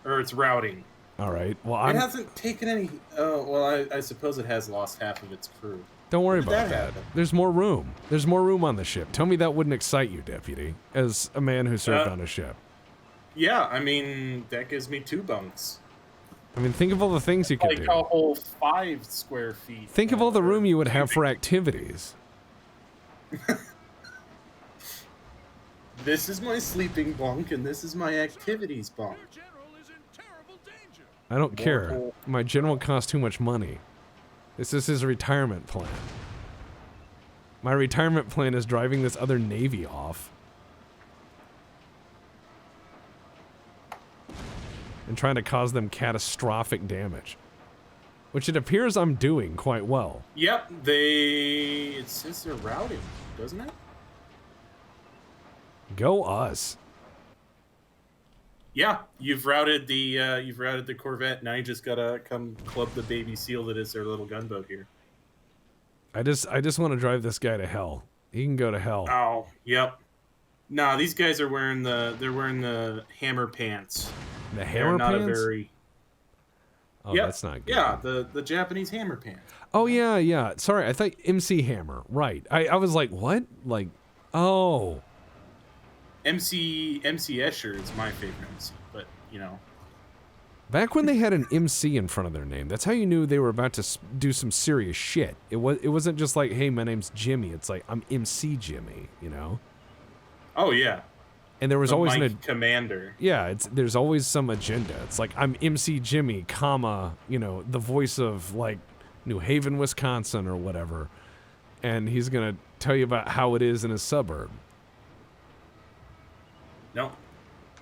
Speaker 2: Or it's routing.
Speaker 1: All right. Well,
Speaker 2: It hasn't taken any... Oh, well, I suppose it has lost half of its crew.
Speaker 1: Don't worry about
Speaker 2: that
Speaker 1: that.
Speaker 2: happen?
Speaker 1: There's more room. There's more room on the ship. Tell me that wouldn't excite you, Deputy, as a man who served on a ship.
Speaker 2: Yeah, I mean, that gives me 2 bunks.
Speaker 1: I mean, think of all the things you could
Speaker 2: Like
Speaker 1: do.
Speaker 2: a whole 5 square feet.
Speaker 1: Think of all the room you would have for activities.
Speaker 2: This is my sleeping bunk, and this is my activities bunk.
Speaker 3: Your general is in terrible danger.
Speaker 1: I don't care.
Speaker 2: Cool.
Speaker 1: My general costs too much money. This is his retirement plan. My retirement plan is driving this other Navy off. And trying to cause them catastrophic damage. Which it appears I'm doing quite well.
Speaker 2: Yep, it says they're routing, doesn't it?
Speaker 1: Go us.
Speaker 2: Yeah, you've routed the Corvette. Now you just gotta come club the baby seal that is their little gunboat here.
Speaker 1: I just want to drive this guy to hell. He can go to hell.
Speaker 2: Oh, yep. Nah, these guys are wearing the hammer pants.
Speaker 1: The hammer
Speaker 2: They're not
Speaker 1: pants?
Speaker 2: a very...
Speaker 1: Oh,
Speaker 2: Yep.
Speaker 1: that's not good.
Speaker 2: Yeah, the Japanese hammer pants.
Speaker 1: Oh, yeah. Sorry, I thought MC Hammer. Right. I was like, what? Like, oh.
Speaker 2: MC Escher is my favorite MC, but, you know.
Speaker 1: Back when they had an MC in front of their name, that's how you knew they were about to do some serious shit. It wasn't just like, hey, my name's Jimmy. It's like, I'm MC Jimmy, you know?
Speaker 2: Oh, yeah.
Speaker 1: And there was always
Speaker 2: commander.
Speaker 1: Yeah, there's always some agenda. It's like, I'm MC Jimmy, comma, you know, the voice of, like, New Haven, Wisconsin, or whatever, and he's gonna tell you about how it is in his suburb.
Speaker 2: No,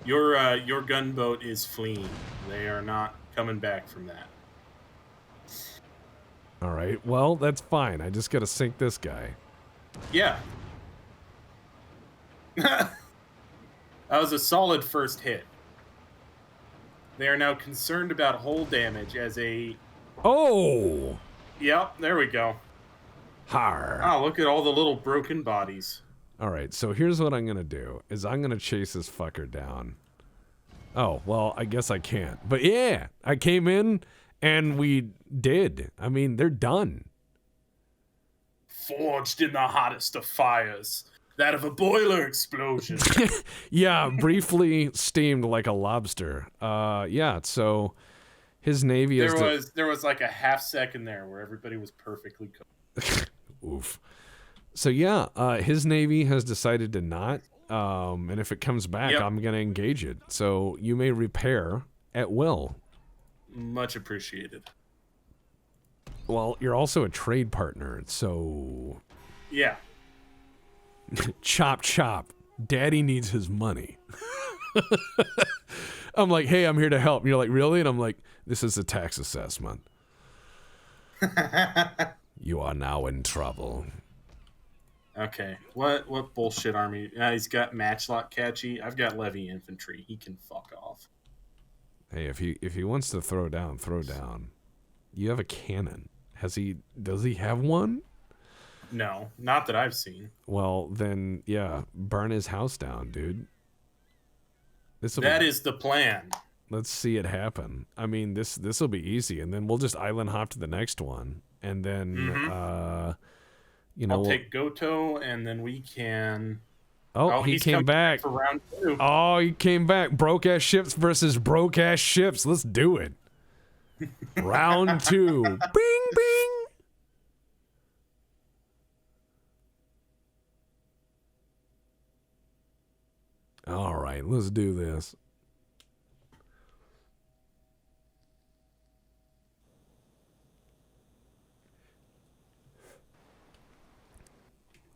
Speaker 2: your gunboat is fleeing. They are not coming back from that.
Speaker 1: All right, well, that's fine. I just gotta sink this guy.
Speaker 2: Yeah. That was a solid first hit. They are now concerned about hull damage as a...
Speaker 1: Oh!
Speaker 2: Yep, there we go.
Speaker 1: Har.
Speaker 2: Oh, look at all the little broken bodies.
Speaker 1: All right, so here's what I'm gonna do, is I'm gonna chase this fucker down. Oh, well, I guess I can't. But yeah, I came in, and we did. I mean, they're done.
Speaker 2: Forged in the hottest of fires. That of a boiler explosion.
Speaker 1: Yeah, briefly steamed like a lobster. Yeah, so his navy is...
Speaker 2: There was like a half second there where everybody was perfectly cooked.
Speaker 1: Oof. So yeah, his navy has decided to not, and if it comes back,
Speaker 2: Yep.
Speaker 1: I'm gonna engage it. So you may repair at will.
Speaker 2: Much appreciated.
Speaker 1: Well, you're also a trade partner, so
Speaker 2: Yeah.
Speaker 1: chop chop. Daddy needs his money. I'm like, hey, I'm here to help. And you're like, really? And I'm like, this is a tax assessment. You are now in trouble.
Speaker 2: Okay. What bullshit army? He's got matchlock catchy. I've got levy infantry. He can fuck off.
Speaker 1: Hey, if he wants to throw down, throw down. You have a cannon. Does he have one?
Speaker 2: No, not that I've seen.
Speaker 1: Well, then, yeah, burn his house down, dude.
Speaker 2: That is the plan.
Speaker 1: Let's see it happen. I mean, this will be easy, and then we'll just island hop to the next one, and then, you know,
Speaker 2: I'll take Goto, and then we can...
Speaker 1: Oh, he
Speaker 2: he's
Speaker 1: came
Speaker 2: coming
Speaker 1: back.
Speaker 2: for round 2.
Speaker 1: Oh, he came back. Broke-ass ships versus broke-ass ships. Let's do it. Round 2. Bing, bing. All right, let's do this.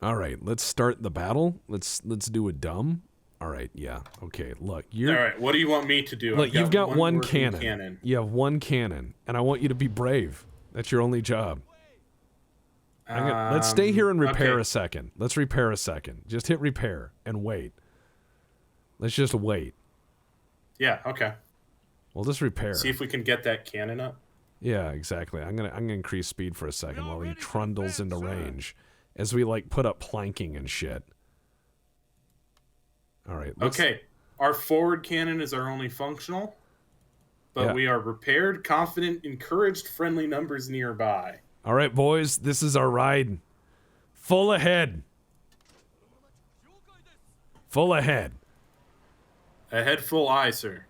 Speaker 1: All right, let's start the battle. Let's do a dumb. All right, yeah. Okay, look,
Speaker 2: All right, what do you want me to do?
Speaker 1: Look, you've got one
Speaker 2: working
Speaker 1: cannon. You have one cannon, and I want you to be brave. That's your only job. Let's stay here and repair
Speaker 2: okay.
Speaker 1: a second. Let's repair a second. Just hit repair and wait. Let's just wait.
Speaker 2: Yeah, okay.
Speaker 1: We'll just repair.
Speaker 2: See if we can get that cannon up.
Speaker 1: Yeah, exactly. I'm gonna increase speed for a second while he trundles into range, as we like put up planking and shit. All right.
Speaker 2: Okay, our forward cannon is our only functional, but
Speaker 1: Yeah.
Speaker 2: we are repaired, confident, encouraged, friendly numbers nearby.
Speaker 1: All right, boys. This is our ride. Full ahead. Full ahead.
Speaker 2: A head full eye, sir.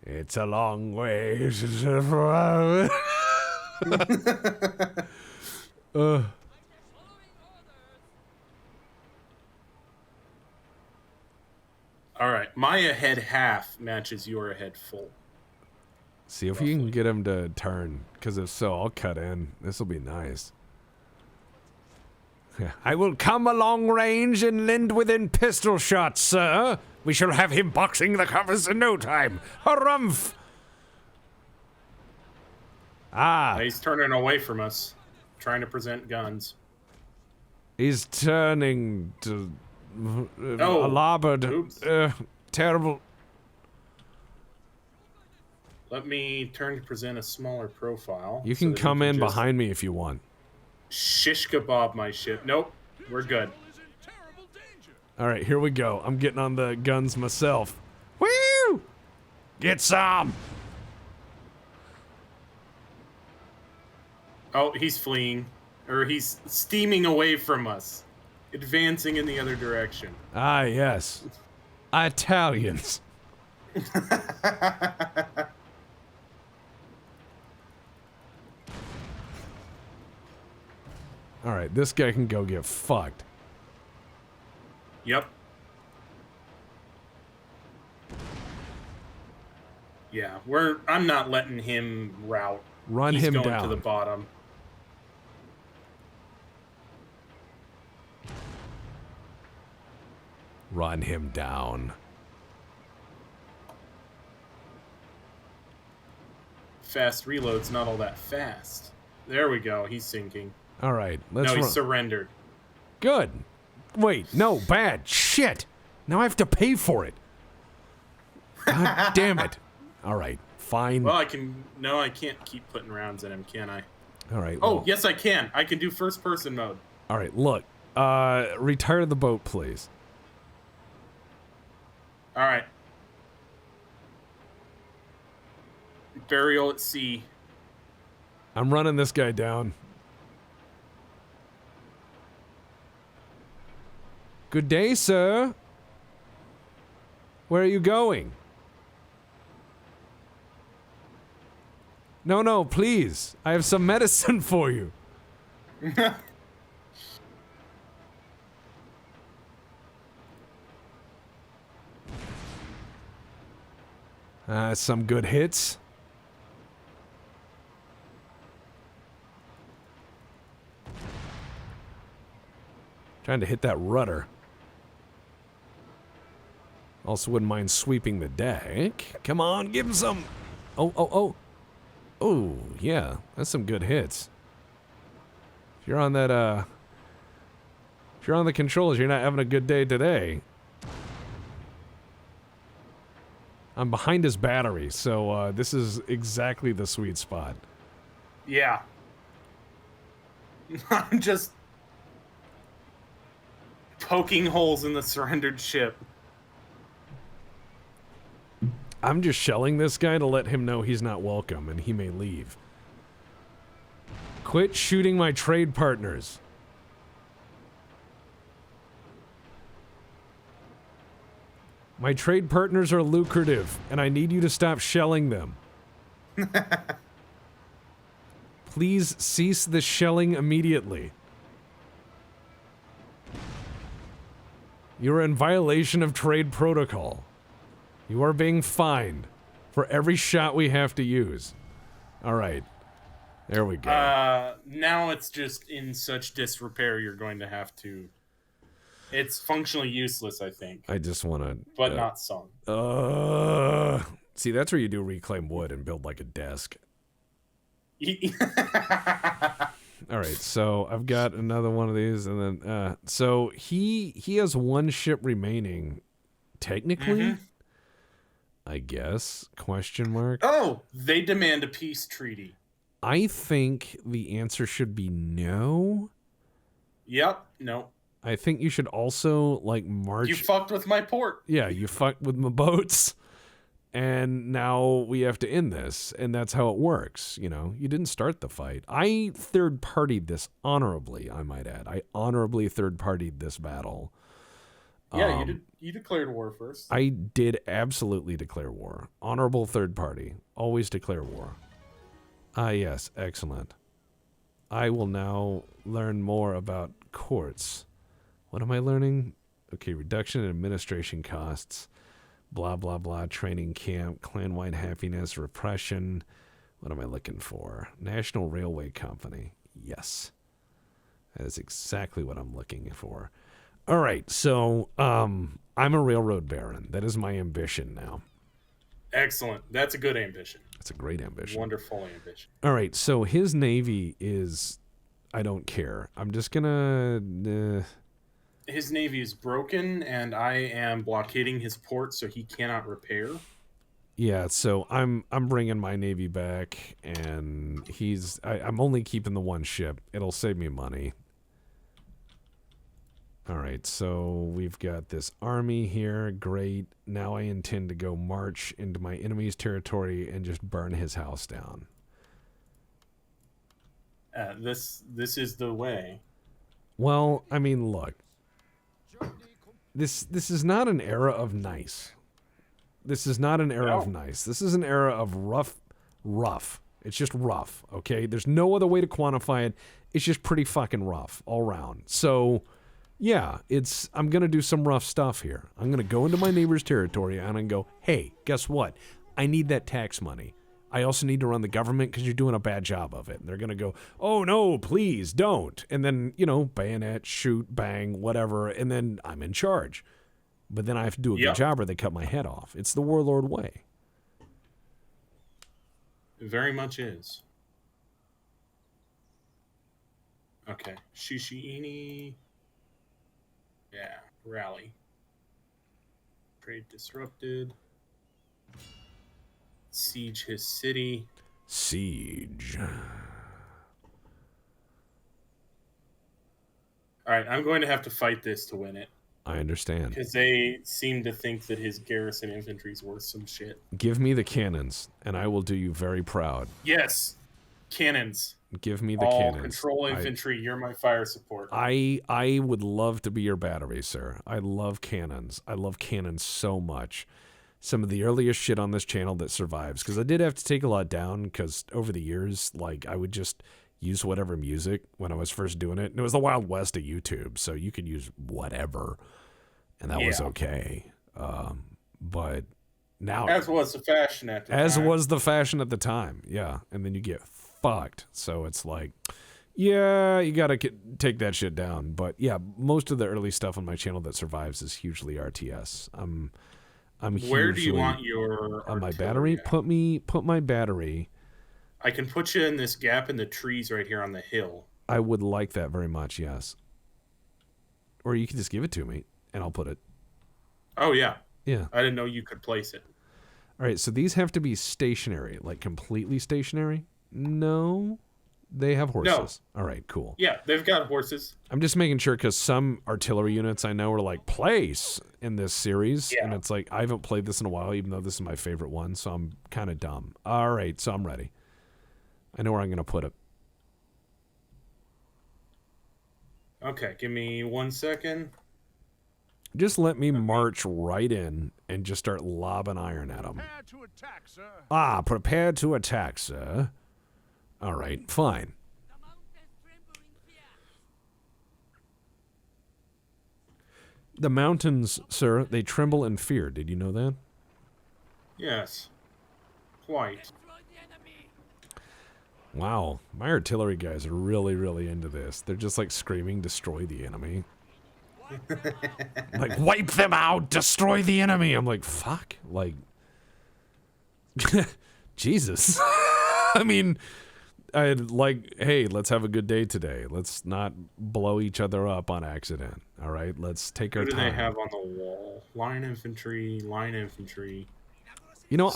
Speaker 1: It's a long way.
Speaker 2: All right, my ahead half matches your ahead full.
Speaker 1: See if you can get him to turn, because if so, I'll cut in. This will be nice. I will come along range and lend within pistol shots, sir. We shall have him boxing the covers in no time. Harumph! Ah,
Speaker 2: He's turning away from us, trying to present guns.
Speaker 1: he's turning to
Speaker 2: Oh,
Speaker 1: a larboard.
Speaker 2: oops.
Speaker 1: Terrible.
Speaker 2: Let me turn to present a smaller profile.
Speaker 1: You
Speaker 2: so
Speaker 1: can
Speaker 2: that we
Speaker 1: come in
Speaker 2: just
Speaker 1: behind me if you want.
Speaker 2: Shish kebab my ship. Nope, we're good.
Speaker 3: Is in terrible danger.
Speaker 1: All right, here we go. I'm getting on the guns myself. Woo! Get some.
Speaker 2: Oh, he's fleeing. Or he's steaming away from us. Advancing in the other direction.
Speaker 1: Ah, yes. Italians. All right, this guy can go get fucked.
Speaker 2: Yep. Yeah, I'm not letting him route.
Speaker 1: Run
Speaker 2: He's
Speaker 1: him
Speaker 2: going
Speaker 1: down.
Speaker 2: to the bottom.
Speaker 1: Run him down.
Speaker 2: Fast reload's not all that fast. There we go. He's sinking.
Speaker 1: All right, let's
Speaker 2: No, he
Speaker 1: run.
Speaker 2: surrendered.
Speaker 1: Good. Wait, no, bad. Shit. Now I have to pay for it. God damn it. All right, fine.
Speaker 2: Well, I can. No, I can't keep putting rounds in him, can I?
Speaker 1: All right.
Speaker 2: Oh,
Speaker 1: well,
Speaker 2: yes, I can. I can do first-person mode.
Speaker 1: All right, look. Retire the boat, please.
Speaker 2: All right. Burial at sea.
Speaker 1: I'm running this guy down. Good day, sir. Where are you going? No, please. I have some medicine for you. Some good hits. Trying to hit that rudder. Also wouldn't mind sweeping the deck. Come on, give him some. Oh. Oh, yeah. That's some good hits. If you're on that, if you're on the controls, you're not having a good day today. I'm behind his battery, so this is exactly the sweet spot.
Speaker 2: Yeah. I'm just poking holes in the surrendered ship.
Speaker 1: I'm just shelling this guy to let him know he's not welcome and he may leave. Quit shooting my trade partners. My trade partners are lucrative, and I need you to stop shelling them. Please cease the shelling immediately. You are in violation of trade protocol. You are being fined for every shot we have to use. All right. There we go.
Speaker 2: Now it's just in such disrepair you're going to have to... It's functionally useless, I think.
Speaker 1: I just want to...
Speaker 2: But not sunk.
Speaker 1: See, that's where you do reclaim wood and build like a desk. All right, so I've got another one of these, and then... so he has one ship remaining, technically,
Speaker 2: Mm-hmm.
Speaker 1: I guess, question mark.
Speaker 2: Oh, they demand a peace treaty.
Speaker 1: I think the answer should be no.
Speaker 2: Yep, no.
Speaker 1: I think you should also, like, march...
Speaker 2: You fucked with my port.
Speaker 1: Yeah, you fucked with my boats, and now we have to end this, and that's how it works, you know? You didn't start the fight. I third-partied this honorably, I might add. I honorably third-partied this battle.
Speaker 2: Yeah, you declared war first.
Speaker 1: I did absolutely declare war. Honorable third party. Always declare war. Ah, yes, excellent. I will now learn more about courts. What am I learning? Okay, reduction in administration costs. Blah, blah, blah. Training camp. Clan-wide happiness. Repression. What am I looking for? National Railway Company. Yes. That is exactly what I'm looking for. All right, so I'm a railroad baron. That is my ambition now.
Speaker 2: Excellent. That's a good ambition.
Speaker 1: That's a great ambition.
Speaker 2: Wonderful ambition.
Speaker 1: All right, so his navy is... I don't care. I'm just gonna...
Speaker 2: His navy is broken, and I am blockading his port so he cannot repair.
Speaker 1: Yeah, so I'm bringing my navy back, and I'm only keeping the one ship. It'll save me money. All right, so we've got this army here. Great. Now I intend to go march into my enemy's territory and just burn his house down.
Speaker 2: This is the way.
Speaker 1: Well, I mean, look. This is not an era of nice. This is not an era of nice. This is an era of rough. It's just rough, okay? There's no other way to quantify it. It's just pretty fucking rough all around. So... yeah, I'm going to do some rough stuff here. I'm going to go into my neighbor's territory and I'm going to go, hey, guess what? I need that tax money. I also need to run the government because you're doing a bad job of it. And they're going to go, oh, no, please don't. And then, bayonet, shoot, bang, whatever. And then I'm in charge. But then I have to do a good job or they cut my head off. It's the warlord way.
Speaker 2: It very much is. Okay. Shishiini. Yeah. Rally. Trade disrupted. Siege his city.
Speaker 1: Siege.
Speaker 2: All right, I'm going to have to fight this to win it.
Speaker 1: I understand.
Speaker 2: Because they seem to think that his garrison infantry is worth some shit.
Speaker 1: Give me the cannons, and I will do you very proud.
Speaker 2: Yes. Cannons.
Speaker 1: Give me the
Speaker 2: All
Speaker 1: cannons.
Speaker 2: Control infantry, you're my fire support.
Speaker 1: I would love to be your battery, sir. I love cannons. I love cannons so much. Some of the earliest shit on this channel that survives, because I did have to take a lot down, because over the years, like, I would just use whatever music when I was first doing it. And it was the Wild West of YouTube, so you could use whatever, and that was okay. But now...
Speaker 2: As was the fashion at the time.
Speaker 1: As was the fashion at the time, yeah. And then you get fucked. So it's like, yeah, you got to take that shit down. But yeah, most of the early stuff on my channel that survives is hugely RTS. I'm
Speaker 2: Where do you want your
Speaker 1: on my battery?
Speaker 2: At?
Speaker 1: Put my battery.
Speaker 2: I can put you in this gap in the trees right here on the hill.
Speaker 1: I would like that very much, yes. Or you can just give it to me, and I'll put it.
Speaker 2: Oh, yeah.
Speaker 1: Yeah.
Speaker 2: I didn't know you could place it.
Speaker 1: All right, so these have to be stationary, like completely stationary? No. They have horses. No. All right, cool.
Speaker 2: Yeah, they've got horses.
Speaker 1: I'm just making sure because some artillery units I know are like place in this series. Yeah. And it's like, I haven't played this in a while, even though this is my favorite one. So I'm kind of dumb. All right, so I'm ready. I know where I'm going to put it.
Speaker 2: Okay, give me 1 second.
Speaker 1: Just let me march right in and just start lobbing iron at them.
Speaker 3: Prepare to attack, sir.
Speaker 1: Ah, prepare to attack, sir. All right, fine. The mountains, sir, they tremble in fear. Did you know that?
Speaker 2: Yes. Quite.
Speaker 1: Wow, my artillery guys are really, really into this. They're just like screaming, destroy the enemy. Like, wipe them out, destroy the enemy. I'm like, fuck. Like, Jesus. I mean... I'd like, hey, let's have a good day today. Let's not blow each other up on accident. All right, let's take our time.
Speaker 2: What do they have on the wall? Line infantry, line infantry.
Speaker 1: You know,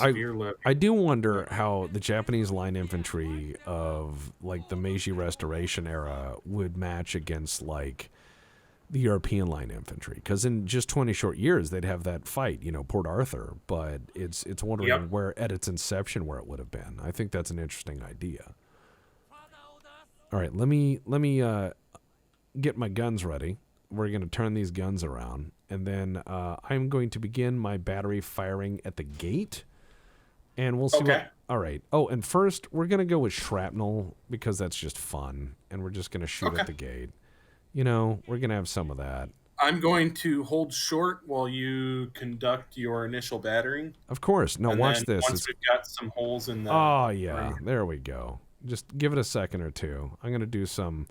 Speaker 1: I do wonder how the Japanese line infantry of like the Meiji Restoration era would match against like the European line infantry, because in just 20 short years they'd have that fight, Port Arthur. But it's wondering where at its inception where it would have been. I think that's an interesting idea. All right, let me get my guns ready. We're going to turn these guns around, and then I'm going to begin my battery firing at the gate, and we'll see.
Speaker 2: Okay.
Speaker 1: All right. Oh, and first we're going to go with shrapnel because that's just fun, and we're just going to shoot at the gate. We're going to have some of that.
Speaker 2: I'm going to hold short while you conduct your initial battering.
Speaker 1: Of course. Now watch this.
Speaker 2: Once we've got some holes in the...
Speaker 1: Oh, yeah. There we go. Just give it a second or two. I'm going to do some...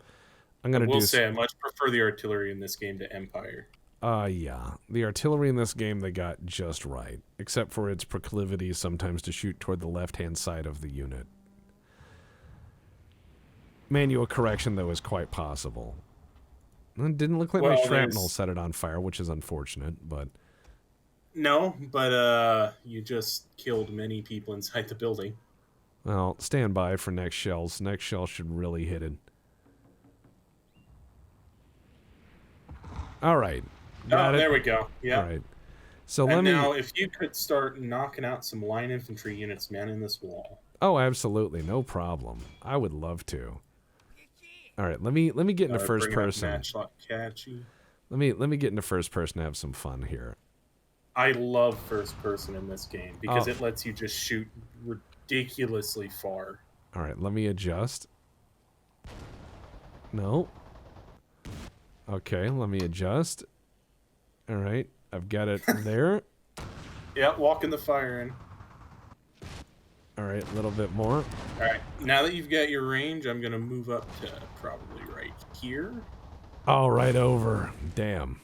Speaker 2: I much prefer the artillery in this game to Empire.
Speaker 1: Yeah. The artillery in this game they got just right, except for its proclivity sometimes to shoot toward the left-hand side of the unit. Manual correction, though, is quite possible. It didn't look like my shrapnel set it on fire, which is unfortunate, but...
Speaker 2: No, but you just killed many people inside the building.
Speaker 1: Well, stand by for next shells. Next shell should really hit it. All right.
Speaker 2: There we go. Yeah.
Speaker 1: All right. So
Speaker 2: now, if you could start knocking out some line infantry units manning this wall.
Speaker 1: Oh, absolutely, no problem. I would love to. All right, let me get into first person. Let me get into first person to have some fun here.
Speaker 2: I love first person in this game because it lets you just shoot ridiculously far.
Speaker 1: All right, let me adjust. No. Okay, let me adjust. All right, I've got it there.
Speaker 2: Yeah, walking the fire in.
Speaker 1: All right, a little bit more.
Speaker 2: All right. Now that you've got your range, I'm going to move up to probably right here.
Speaker 1: Oh, right over. Damn.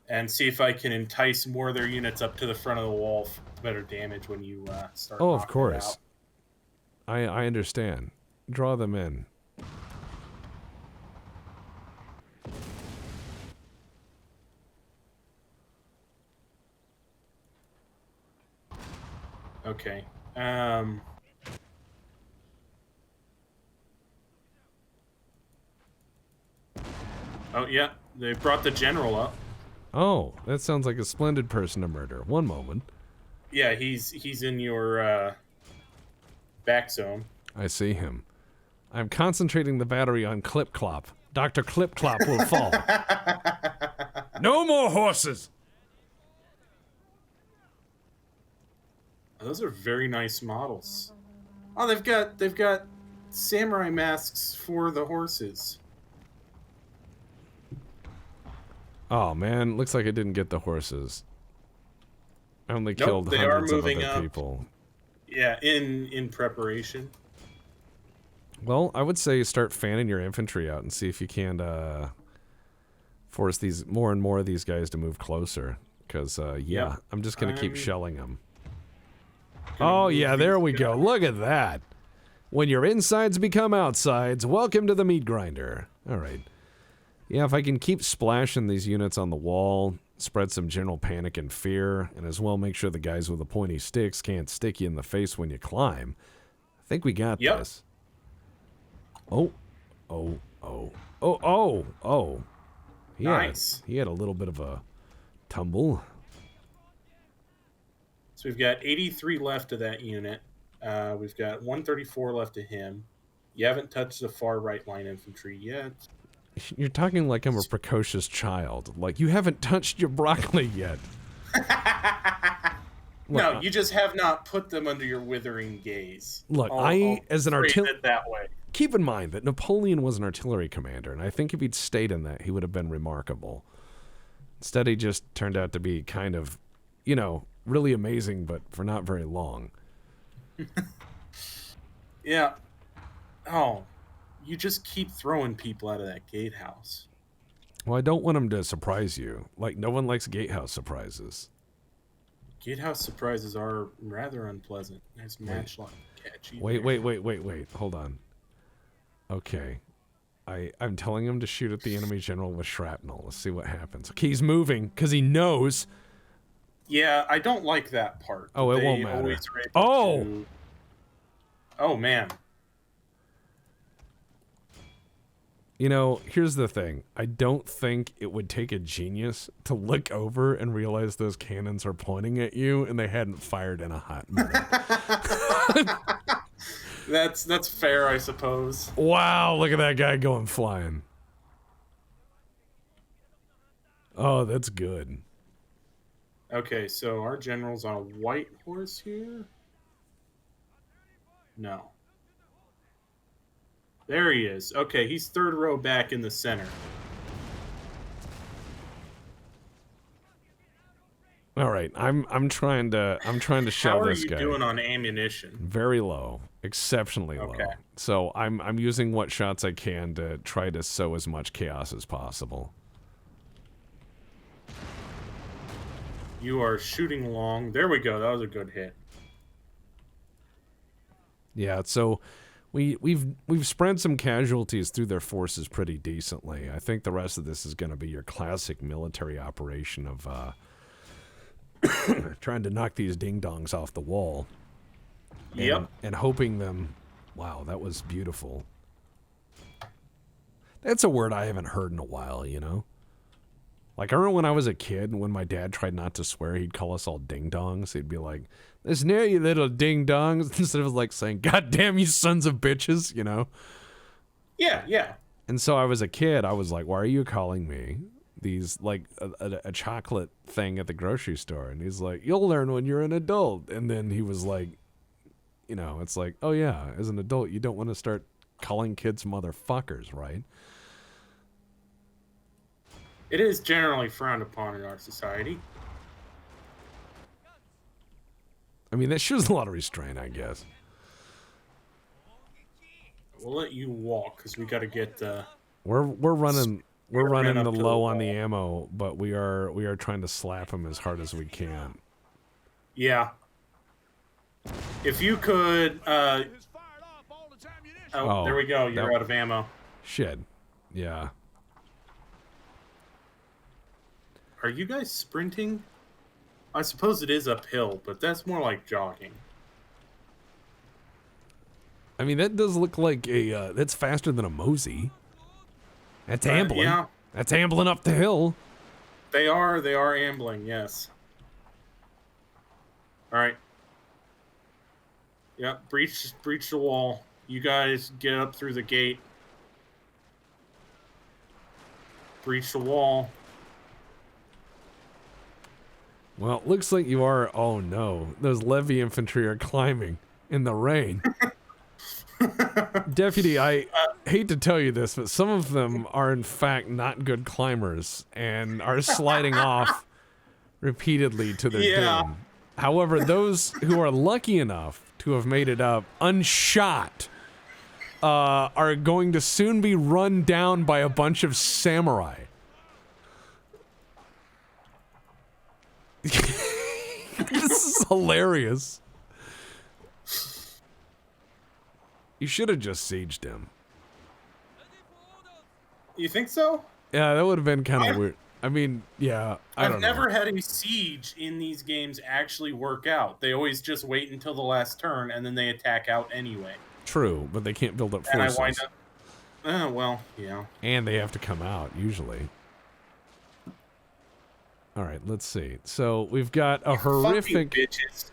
Speaker 2: And see if I can entice more of their units up to the front of the wall for better damage when you start
Speaker 1: Oh, of
Speaker 2: knocking it
Speaker 1: course.
Speaker 2: out.
Speaker 1: I understand. Draw them in.
Speaker 2: Okay. Oh, yeah. They brought the general up.
Speaker 1: Oh, that sounds like a splendid person to murder. One moment.
Speaker 2: Yeah, he's in your back zone.
Speaker 1: I see him. I'm concentrating the battery on Clip Clop. Dr. Clip Clop will fall. No more horses!
Speaker 2: Those are very nice models. Oh, they've got samurai masks for the horses.
Speaker 1: Oh, man. Looks like I didn't get the horses. I only killed
Speaker 2: they are
Speaker 1: hundreds of
Speaker 2: moving
Speaker 1: other
Speaker 2: up.
Speaker 1: people.
Speaker 2: Yeah, in preparation.
Speaker 1: Well, I would say start fanning your infantry out and see if you can force these more and more of these guys to move closer. Because, yeah,
Speaker 2: Yep.
Speaker 1: I'm just going to keep shelling them.
Speaker 2: Gonna
Speaker 1: Oh,
Speaker 2: move
Speaker 1: yeah, there
Speaker 2: these
Speaker 1: we go.
Speaker 2: guys.
Speaker 1: Look at that. When your insides become outsides, welcome to the meat grinder. All right. Yeah, if I can keep splashing these units on the wall, spread some general panic and fear, and as well make sure the guys with the pointy sticks can't stick you in the face when you climb, I think we got
Speaker 2: Yep.
Speaker 1: this. Oh, oh, oh, oh, oh, oh.
Speaker 2: Nice.
Speaker 1: He had a little bit of a tumble.
Speaker 2: So we've got 83 left of that unit. We've got 134 left of him. You haven't touched the far right line infantry yet.
Speaker 1: You're talking like I'm a precocious child. Like, you haven't touched your broccoli yet.
Speaker 2: No, you just have not put them under your withering gaze.
Speaker 1: Look,
Speaker 2: I'll
Speaker 1: as an
Speaker 2: phrase
Speaker 1: artillery...
Speaker 2: it that way.
Speaker 1: Keep in mind that Napoleon was an artillery commander, and I think if he'd stayed in that, he would have been remarkable. Instead, he just turned out to be kind of, you know, really amazing, but for not very long.
Speaker 2: Yeah. Oh, you just keep throwing people out of that gatehouse.
Speaker 1: Well, I don't want him to surprise you. Like, no one likes gatehouse surprises.
Speaker 2: Gatehouse surprises are rather unpleasant. There's matchlock catchy.
Speaker 1: Wait. Hold on. Okay. I'm telling him to shoot at the enemy general with shrapnel. Let's see what happens. Okay, he's moving, because he knows.
Speaker 2: Yeah, I don't like that part.
Speaker 1: Oh, it
Speaker 2: They
Speaker 1: won't matter.
Speaker 2: always are able
Speaker 1: Oh!
Speaker 2: to- Oh, man.
Speaker 1: You know, here's the thing. I don't think it would take a genius to look over and realize those cannons are pointing at you and they hadn't fired in a hot minute.
Speaker 2: That's fair, I suppose.
Speaker 1: Wow, look at that guy going flying. Oh, that's good.
Speaker 2: Okay, so our general's on a white horse here? No. There he is. Okay, he's third row back in the center.
Speaker 1: All right, I'm trying to
Speaker 2: How
Speaker 1: shell
Speaker 2: are
Speaker 1: this
Speaker 2: you
Speaker 1: guy.
Speaker 2: doing on ammunition?
Speaker 1: Very low, exceptionally low.
Speaker 2: Okay.
Speaker 1: So I'm using what shots I can to try to sow as much chaos as possible.
Speaker 2: You are shooting long. There we go. That was a good hit.
Speaker 1: Yeah, so we've spread some casualties through their forces pretty decently. I think the rest of this is going to be your classic military operation of trying to knock these ding-dongs off the wall.
Speaker 2: Yep.
Speaker 1: And hoping them... Wow, that was beautiful. That's a word I haven't heard in a while, you know? Like, I remember when I was a kid, when my dad tried not to swear, he'd call us all ding-dongs. He'd be like, "Listen here, you little ding-dongs," instead of, like, saying, "God damn you sons of bitches," you know?
Speaker 2: Yeah.
Speaker 1: And so I was a kid, I was like, why are you calling me these, like, a chocolate thing at the grocery store? And he's like, you'll learn when you're an adult. And then he was like, you know, it's like, oh yeah, as an adult, you don't want to start calling kids motherfuckers, right?
Speaker 2: It is generally frowned upon in our society.
Speaker 1: I mean, that shows a lot of restraint, I guess.
Speaker 2: We'll let you walk because we got to get.
Speaker 1: We're running
Speaker 2: Spearman
Speaker 1: the
Speaker 2: up to the
Speaker 1: low on the
Speaker 2: wall.
Speaker 1: ammo, but we are trying to slap him as hard as we can.
Speaker 2: Yeah. If you could.
Speaker 3: Has fired off all its ammunition.
Speaker 2: Oh,
Speaker 1: Oh,
Speaker 2: there we go. You're
Speaker 1: that-
Speaker 2: out of ammo.
Speaker 1: Shit. Yeah.
Speaker 2: Are you guys sprinting? I suppose it is uphill, but that's more like jogging.
Speaker 1: I mean, that does look like a that's faster than a mosey. That's ambling.
Speaker 2: Yeah.
Speaker 1: That's ambling up the hill.
Speaker 2: They are ambling, yes. Alright. Yep, breach the wall. You guys get up through the gate. Breach the wall.
Speaker 1: Well, it looks like you are. Oh no, those levy infantry are climbing in the rain. Deputy, I hate to tell you this, but some of them are in fact not good climbers and are sliding off repeatedly to their
Speaker 2: Yeah.
Speaker 1: doom. However, those who are lucky enough to have made it up unshot are going to soon be run down by a bunch of samurai. This is hilarious. You should have just sieged him.
Speaker 2: You think so?
Speaker 1: Yeah, that would have been kind of
Speaker 2: I've-
Speaker 1: weird. I mean, yeah, I
Speaker 2: I've
Speaker 1: don't
Speaker 2: never
Speaker 1: know.
Speaker 2: had a siege in these games actually work out. They always just wait until the last turn and then they attack out anyway.
Speaker 1: True, but they can't build up
Speaker 2: And I
Speaker 1: forces.
Speaker 2: wind up. Well, yeah.
Speaker 1: And they have to come out, usually. All right, let's see. So we've got a horrific...
Speaker 2: Fucking bitches.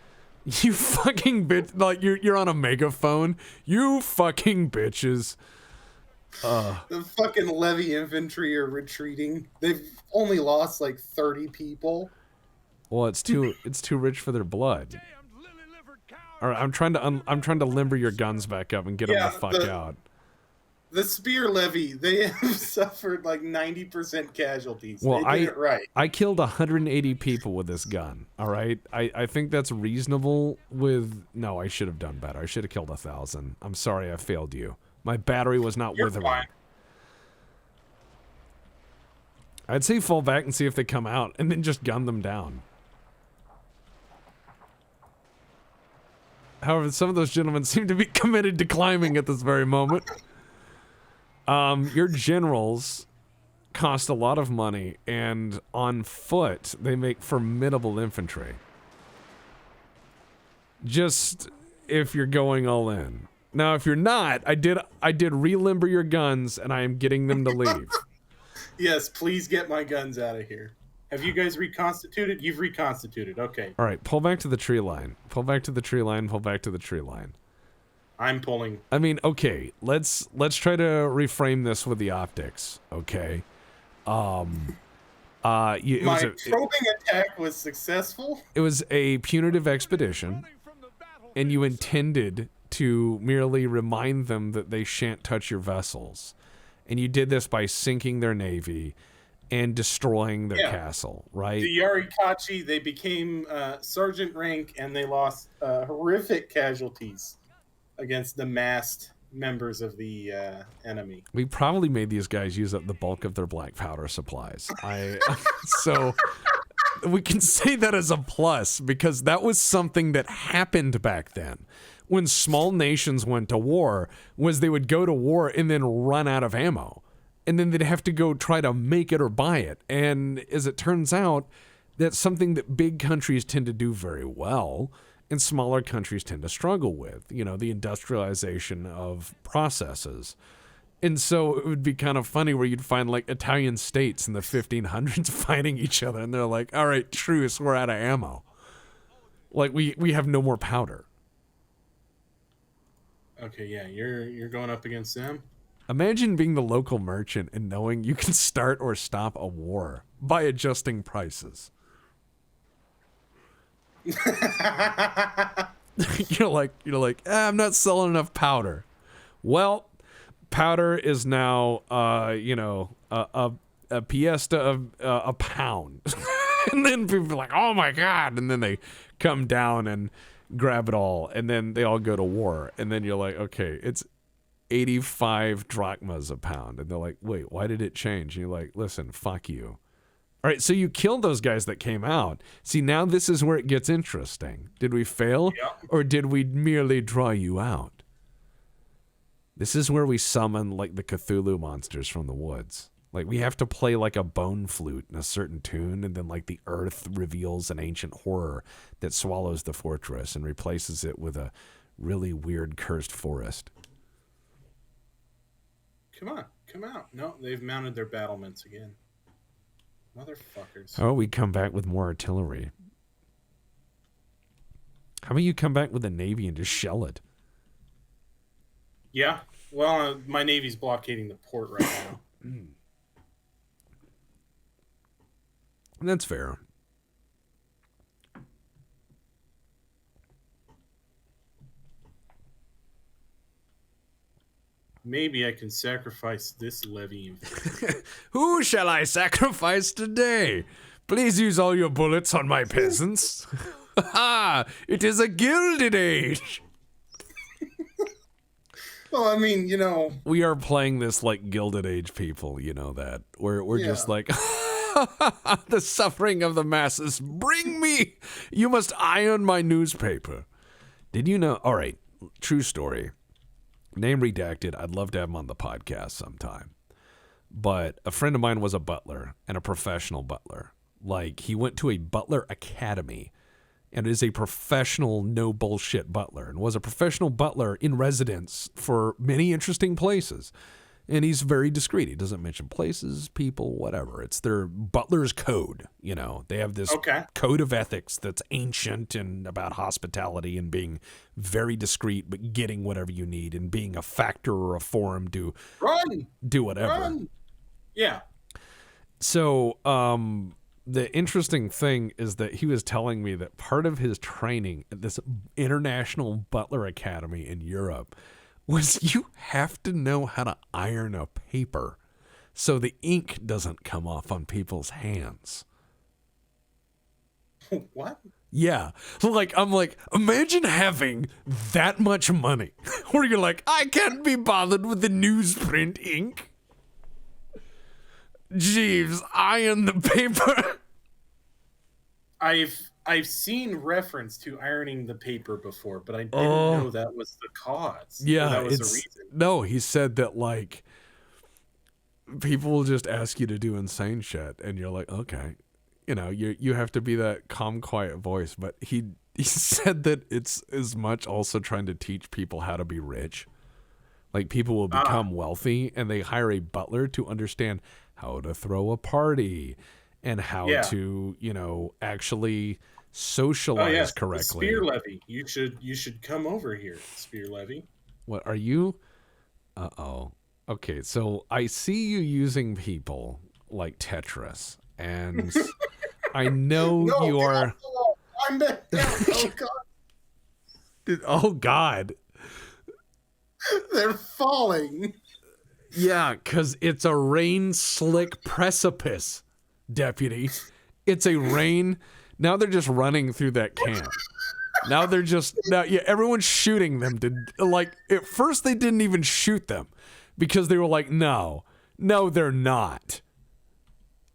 Speaker 1: You fucking bitch. Like, you're on a megaphone. You fucking bitches.
Speaker 2: The fucking levy infantry are retreating. They've only lost like 30 people.
Speaker 1: Well, it's too rich for their blood.
Speaker 3: Damned lily-livered cow.
Speaker 1: All right, I'm trying to limber your guns back up and get them
Speaker 2: Yeah,
Speaker 1: the fuck out.
Speaker 2: The spear levy, they have suffered like 90% casualties.
Speaker 1: Well,
Speaker 2: they did it right.
Speaker 1: I killed 180 people with this gun. All right, I think that's reasonable. No, I should have done better. I should have killed 1,000. I'm sorry, I failed you. My battery was not
Speaker 2: You're
Speaker 1: withering.
Speaker 2: fine.
Speaker 1: I'd say fall back and see if they come out, and then just gun them down. However, some of those gentlemen seem to be committed to climbing at this very moment. Your generals cost a lot of money, and on foot, they make formidable infantry. Just if you're going all in. Now, if you're not, I did relimber your guns, and I am getting them to leave.
Speaker 2: Yes, please get my guns out of here. Have you guys reconstituted? You've reconstituted. Okay.
Speaker 1: All right, pull back to the tree line. Pull back to the tree line. Pull back to the tree line.
Speaker 2: I'm pulling.
Speaker 1: I mean, okay, let's try to reframe this with the optics, okay? It
Speaker 2: My
Speaker 1: was
Speaker 2: probing attack was successful.
Speaker 1: it was a punitive expedition,
Speaker 3: Running from the battle.
Speaker 1: and you intended to merely remind them that they shan't touch your vessels. And you did this by sinking their navy and destroying their
Speaker 2: Yeah.
Speaker 1: castle, right?
Speaker 2: The Yarikachi, they became sergeant rank, and they lost horrific casualties against the massed members of the enemy.
Speaker 1: We probably made these guys use up the bulk of their black powder supplies. So we can say that as a plus, because that was something that happened back then. When small nations went to war, was they would go to war and then run out of ammo. And then they'd have to go try to make it or buy it. And as it turns out, that's something that big countries tend to do very well, and smaller countries tend to struggle with, the industrialization of processes. And so it would be kind of funny where you'd find like Italian states in the 1500s fighting each other, and they're like, all right, truce, we're out of ammo. Like, we have no more powder.
Speaker 2: Okay, yeah, you're going up against them.
Speaker 1: Imagine being the local merchant and knowing you can start or stop a war by adjusting prices. You're like, I'm not selling enough powder. Well, powder is now, a piesta of a pound. And then people are like, oh my God. And then they come down and grab it all, and then they all go to war. And then you're like, okay, it's 85 drachmas a pound. And they're like, wait, why did it change? And you're like, listen, fuck you. All right, so you killed those guys that came out. See, now this is where it gets interesting. Did we fail, or did we merely draw you out? This is where we summon, like, the Cthulhu monsters from the woods. Like, we have to play, like, a bone flute in a certain tune, and then, like, the earth reveals an ancient horror that swallows the fortress and replaces it with a really weird cursed forest.
Speaker 2: Come on, come out. No, they've mounted their battlements again. Motherfuckers.
Speaker 1: Oh, we come back with more artillery. How about you come back with a navy and just shell it?
Speaker 2: Yeah. Well, my navy's blockading the port right now.
Speaker 1: That's fair.
Speaker 2: Maybe I can sacrifice this levy.
Speaker 1: Who shall I sacrifice today? Please use all your bullets on my peasants. Ha! It is a gilded age.
Speaker 2: Well, I mean, you know,
Speaker 1: We are playing this like Gilded Age people, you know that. We're just like, the suffering of the masses. Bring me. You must iron my newspaper. Did you know? All right, true story. Name redacted. I'd love to have him on the podcast sometime. But a friend of mine was a butler, and a professional butler. Like, he went to a butler academy and is a professional, no bullshit butler, and was a professional butler in residence for many interesting places. And he's very discreet. He doesn't mention places, people, whatever. It's their butler's code. You know, they have this code of ethics that's ancient and about hospitality and being very discreet, but getting whatever you need and being a factor or a forum to do whatever.
Speaker 2: Run. Yeah.
Speaker 1: So, the interesting thing is that he was telling me that part of his training at this international butler academy in Europe was you have to know how to iron a paper so the ink doesn't come off on people's hands.
Speaker 2: What?
Speaker 1: Yeah. Like, I'm like, imagine having that much money where you're like, I can't be bothered with the newsprint ink. Jeeves, iron the paper.
Speaker 2: I've seen reference to ironing the paper before, but I didn't know that was the cause.
Speaker 1: Yeah,
Speaker 2: that was the reason.
Speaker 1: No, he said that, like, people will just ask you to do insane shit, and you're like, okay, you know, you have to be that calm, quiet voice. But he said that it's as much also trying to teach people how to be rich. Like, people will become wealthy, and they hire a butler to understand how to throw a party and how to, you know, actually socialize correctly.
Speaker 2: Spear Levy. You should come over here, Spear Levy.
Speaker 1: What are you? Uh-oh. Okay, so I see you using people like Tetris, and I know you are.
Speaker 2: I'm back down. Oh God.
Speaker 1: Oh God.
Speaker 2: They're falling.
Speaker 1: Yeah, because it's a rain-slick precipice, deputy. It's a rain. Now they're just running through that camp. Now everyone's shooting them to, like, at first they didn't even shoot them because they were like, no, they're not.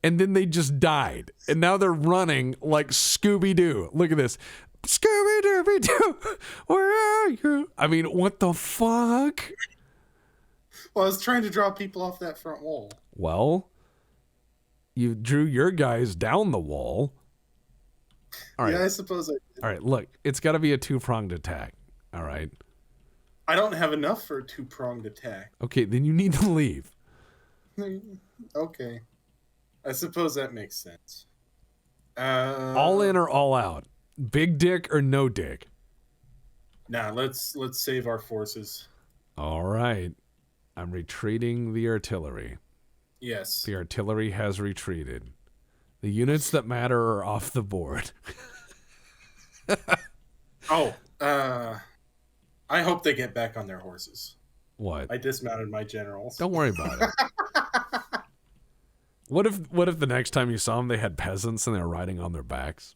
Speaker 1: And then they just died. And now they're running like Scooby-Doo. Look at this. Scooby-Dooby-Doo, where are you? I mean, what the fuck?
Speaker 2: Well, I was trying to draw people off that front wall.
Speaker 1: Well, you drew your guys down the wall. All right.
Speaker 2: Yeah, I suppose I did.
Speaker 1: All right, look, it's got to be a two-pronged attack. All right.
Speaker 2: I don't have enough for a two-pronged attack.
Speaker 1: Okay, then you need to leave.
Speaker 2: Okay. I suppose that makes sense.
Speaker 1: All in or all out? Big dick or no dick?
Speaker 2: Nah, let's save our forces.
Speaker 1: All right. I'm retreating the artillery.
Speaker 2: Yes.
Speaker 1: The artillery has retreated. The units that matter are off the board.
Speaker 2: I hope they get back on their horses.
Speaker 1: What?
Speaker 2: I dismounted my generals.
Speaker 1: Don't worry about it. What if the next time you saw them, they had peasants and they were riding on their backs?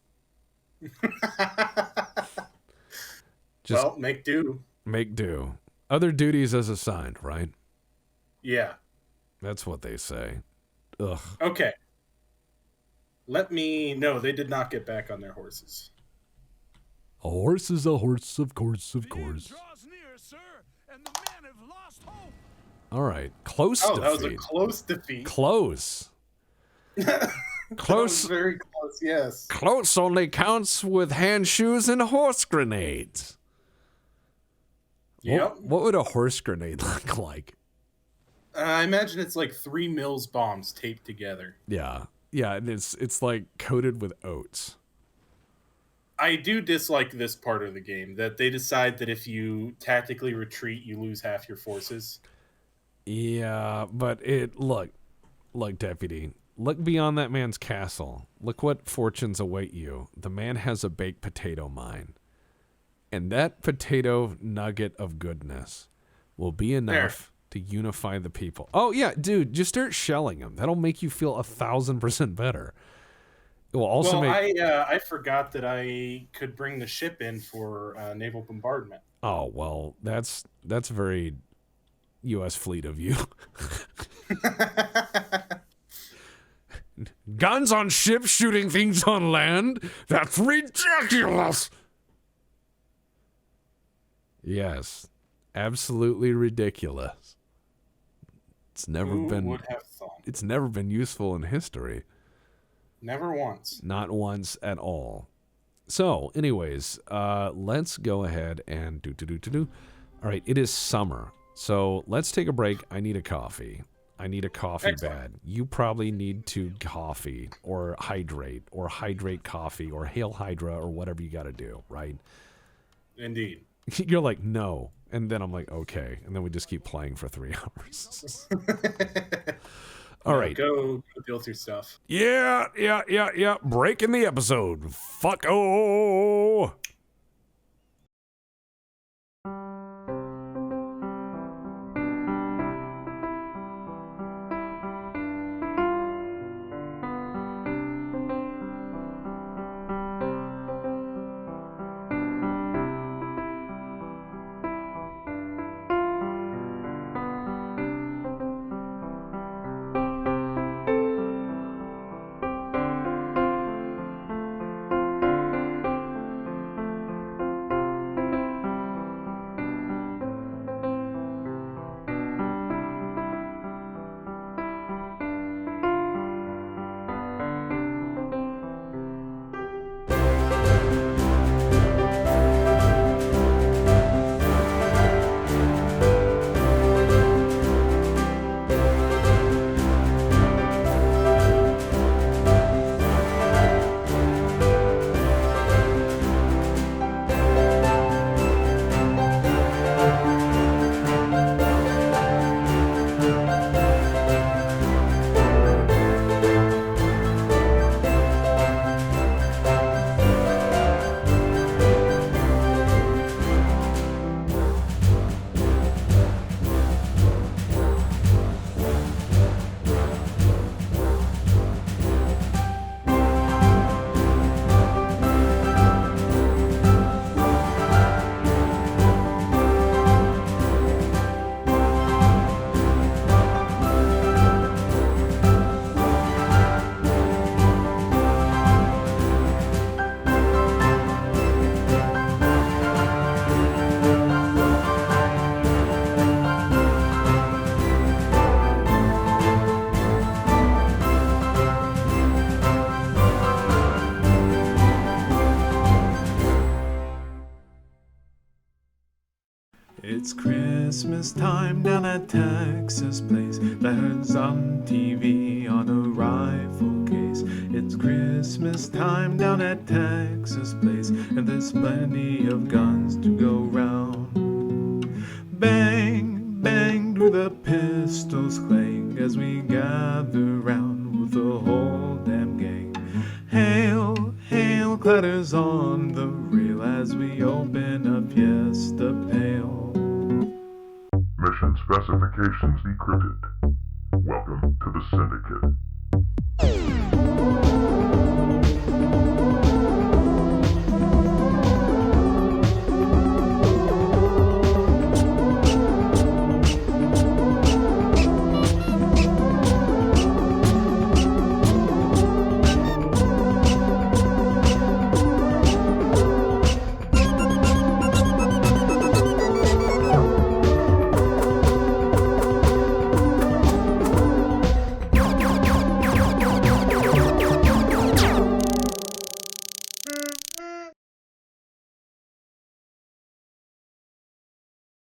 Speaker 1: Just
Speaker 2: well, make do.
Speaker 1: make do. Other duties as assigned, right?
Speaker 2: Yeah.
Speaker 1: That's what they say. Ugh.
Speaker 2: Okay. No, they did not get back on their horses.
Speaker 1: A horse is a horse, of course, of
Speaker 3: The end
Speaker 1: course.
Speaker 3: draws near, sir, and the men have lost hope.
Speaker 1: All right. Close
Speaker 2: Oh,
Speaker 1: defeat.
Speaker 2: that was a close defeat.
Speaker 1: Close.
Speaker 2: That
Speaker 1: Close.
Speaker 2: was very close, yes.
Speaker 1: Close only counts with hand shoes and horse grenades.
Speaker 2: Yep.
Speaker 1: What would a horse grenade look like?
Speaker 2: I imagine it's like 3 Mills bombs taped together.
Speaker 1: Yeah. Yeah, and it's like coated with oats.
Speaker 2: I do dislike this part of the game, that they decide that if you tactically retreat, you lose half your forces.
Speaker 1: Yeah, but look, deputy, look beyond that man's castle. Look what fortunes await you. The man has a baked potato mine. And that potato nugget of goodness will be enough to unify the people. Oh yeah, dude, just start shelling them. That'll make you feel 1,000% better. It will also
Speaker 2: I forgot that I could bring the ship in for naval bombardment.
Speaker 1: Oh, well, that's very U.S. fleet of you. Guns on ships shooting things on land? That's ridiculous! Yes, absolutely ridiculous. It's never
Speaker 2: would have thought?
Speaker 1: It's never been useful in history.
Speaker 2: Never once.
Speaker 1: Not once at all. So, anyways, let's go ahead and do. All right, it is summer. So let's take a break. I need a coffee. I need a coffee
Speaker 2: Excellent.
Speaker 1: bad. You probably need to coffee or hydrate coffee or Hail Hydra or whatever you got to do, right?
Speaker 2: Indeed.
Speaker 1: You're like, no. And then I'm like, okay. And then we just keep playing for 3 hours. All right.
Speaker 2: Go deal with your stuff.
Speaker 1: Yeah. Breaking the episode. Fuck. Oh.
Speaker 4: It's Christmas time down at Texas Place. There's on TV on a rifle case. It's Christmas time down at Texas Place, and there's plenty of guns to go round. Bang, bang, do the pistols clang as we gather round with the whole damn gang. Hail, hail, clatters on the rail as we open a Fiesta Pale.
Speaker 5: Mission specifications decrypted. Welcome to the Syndicate.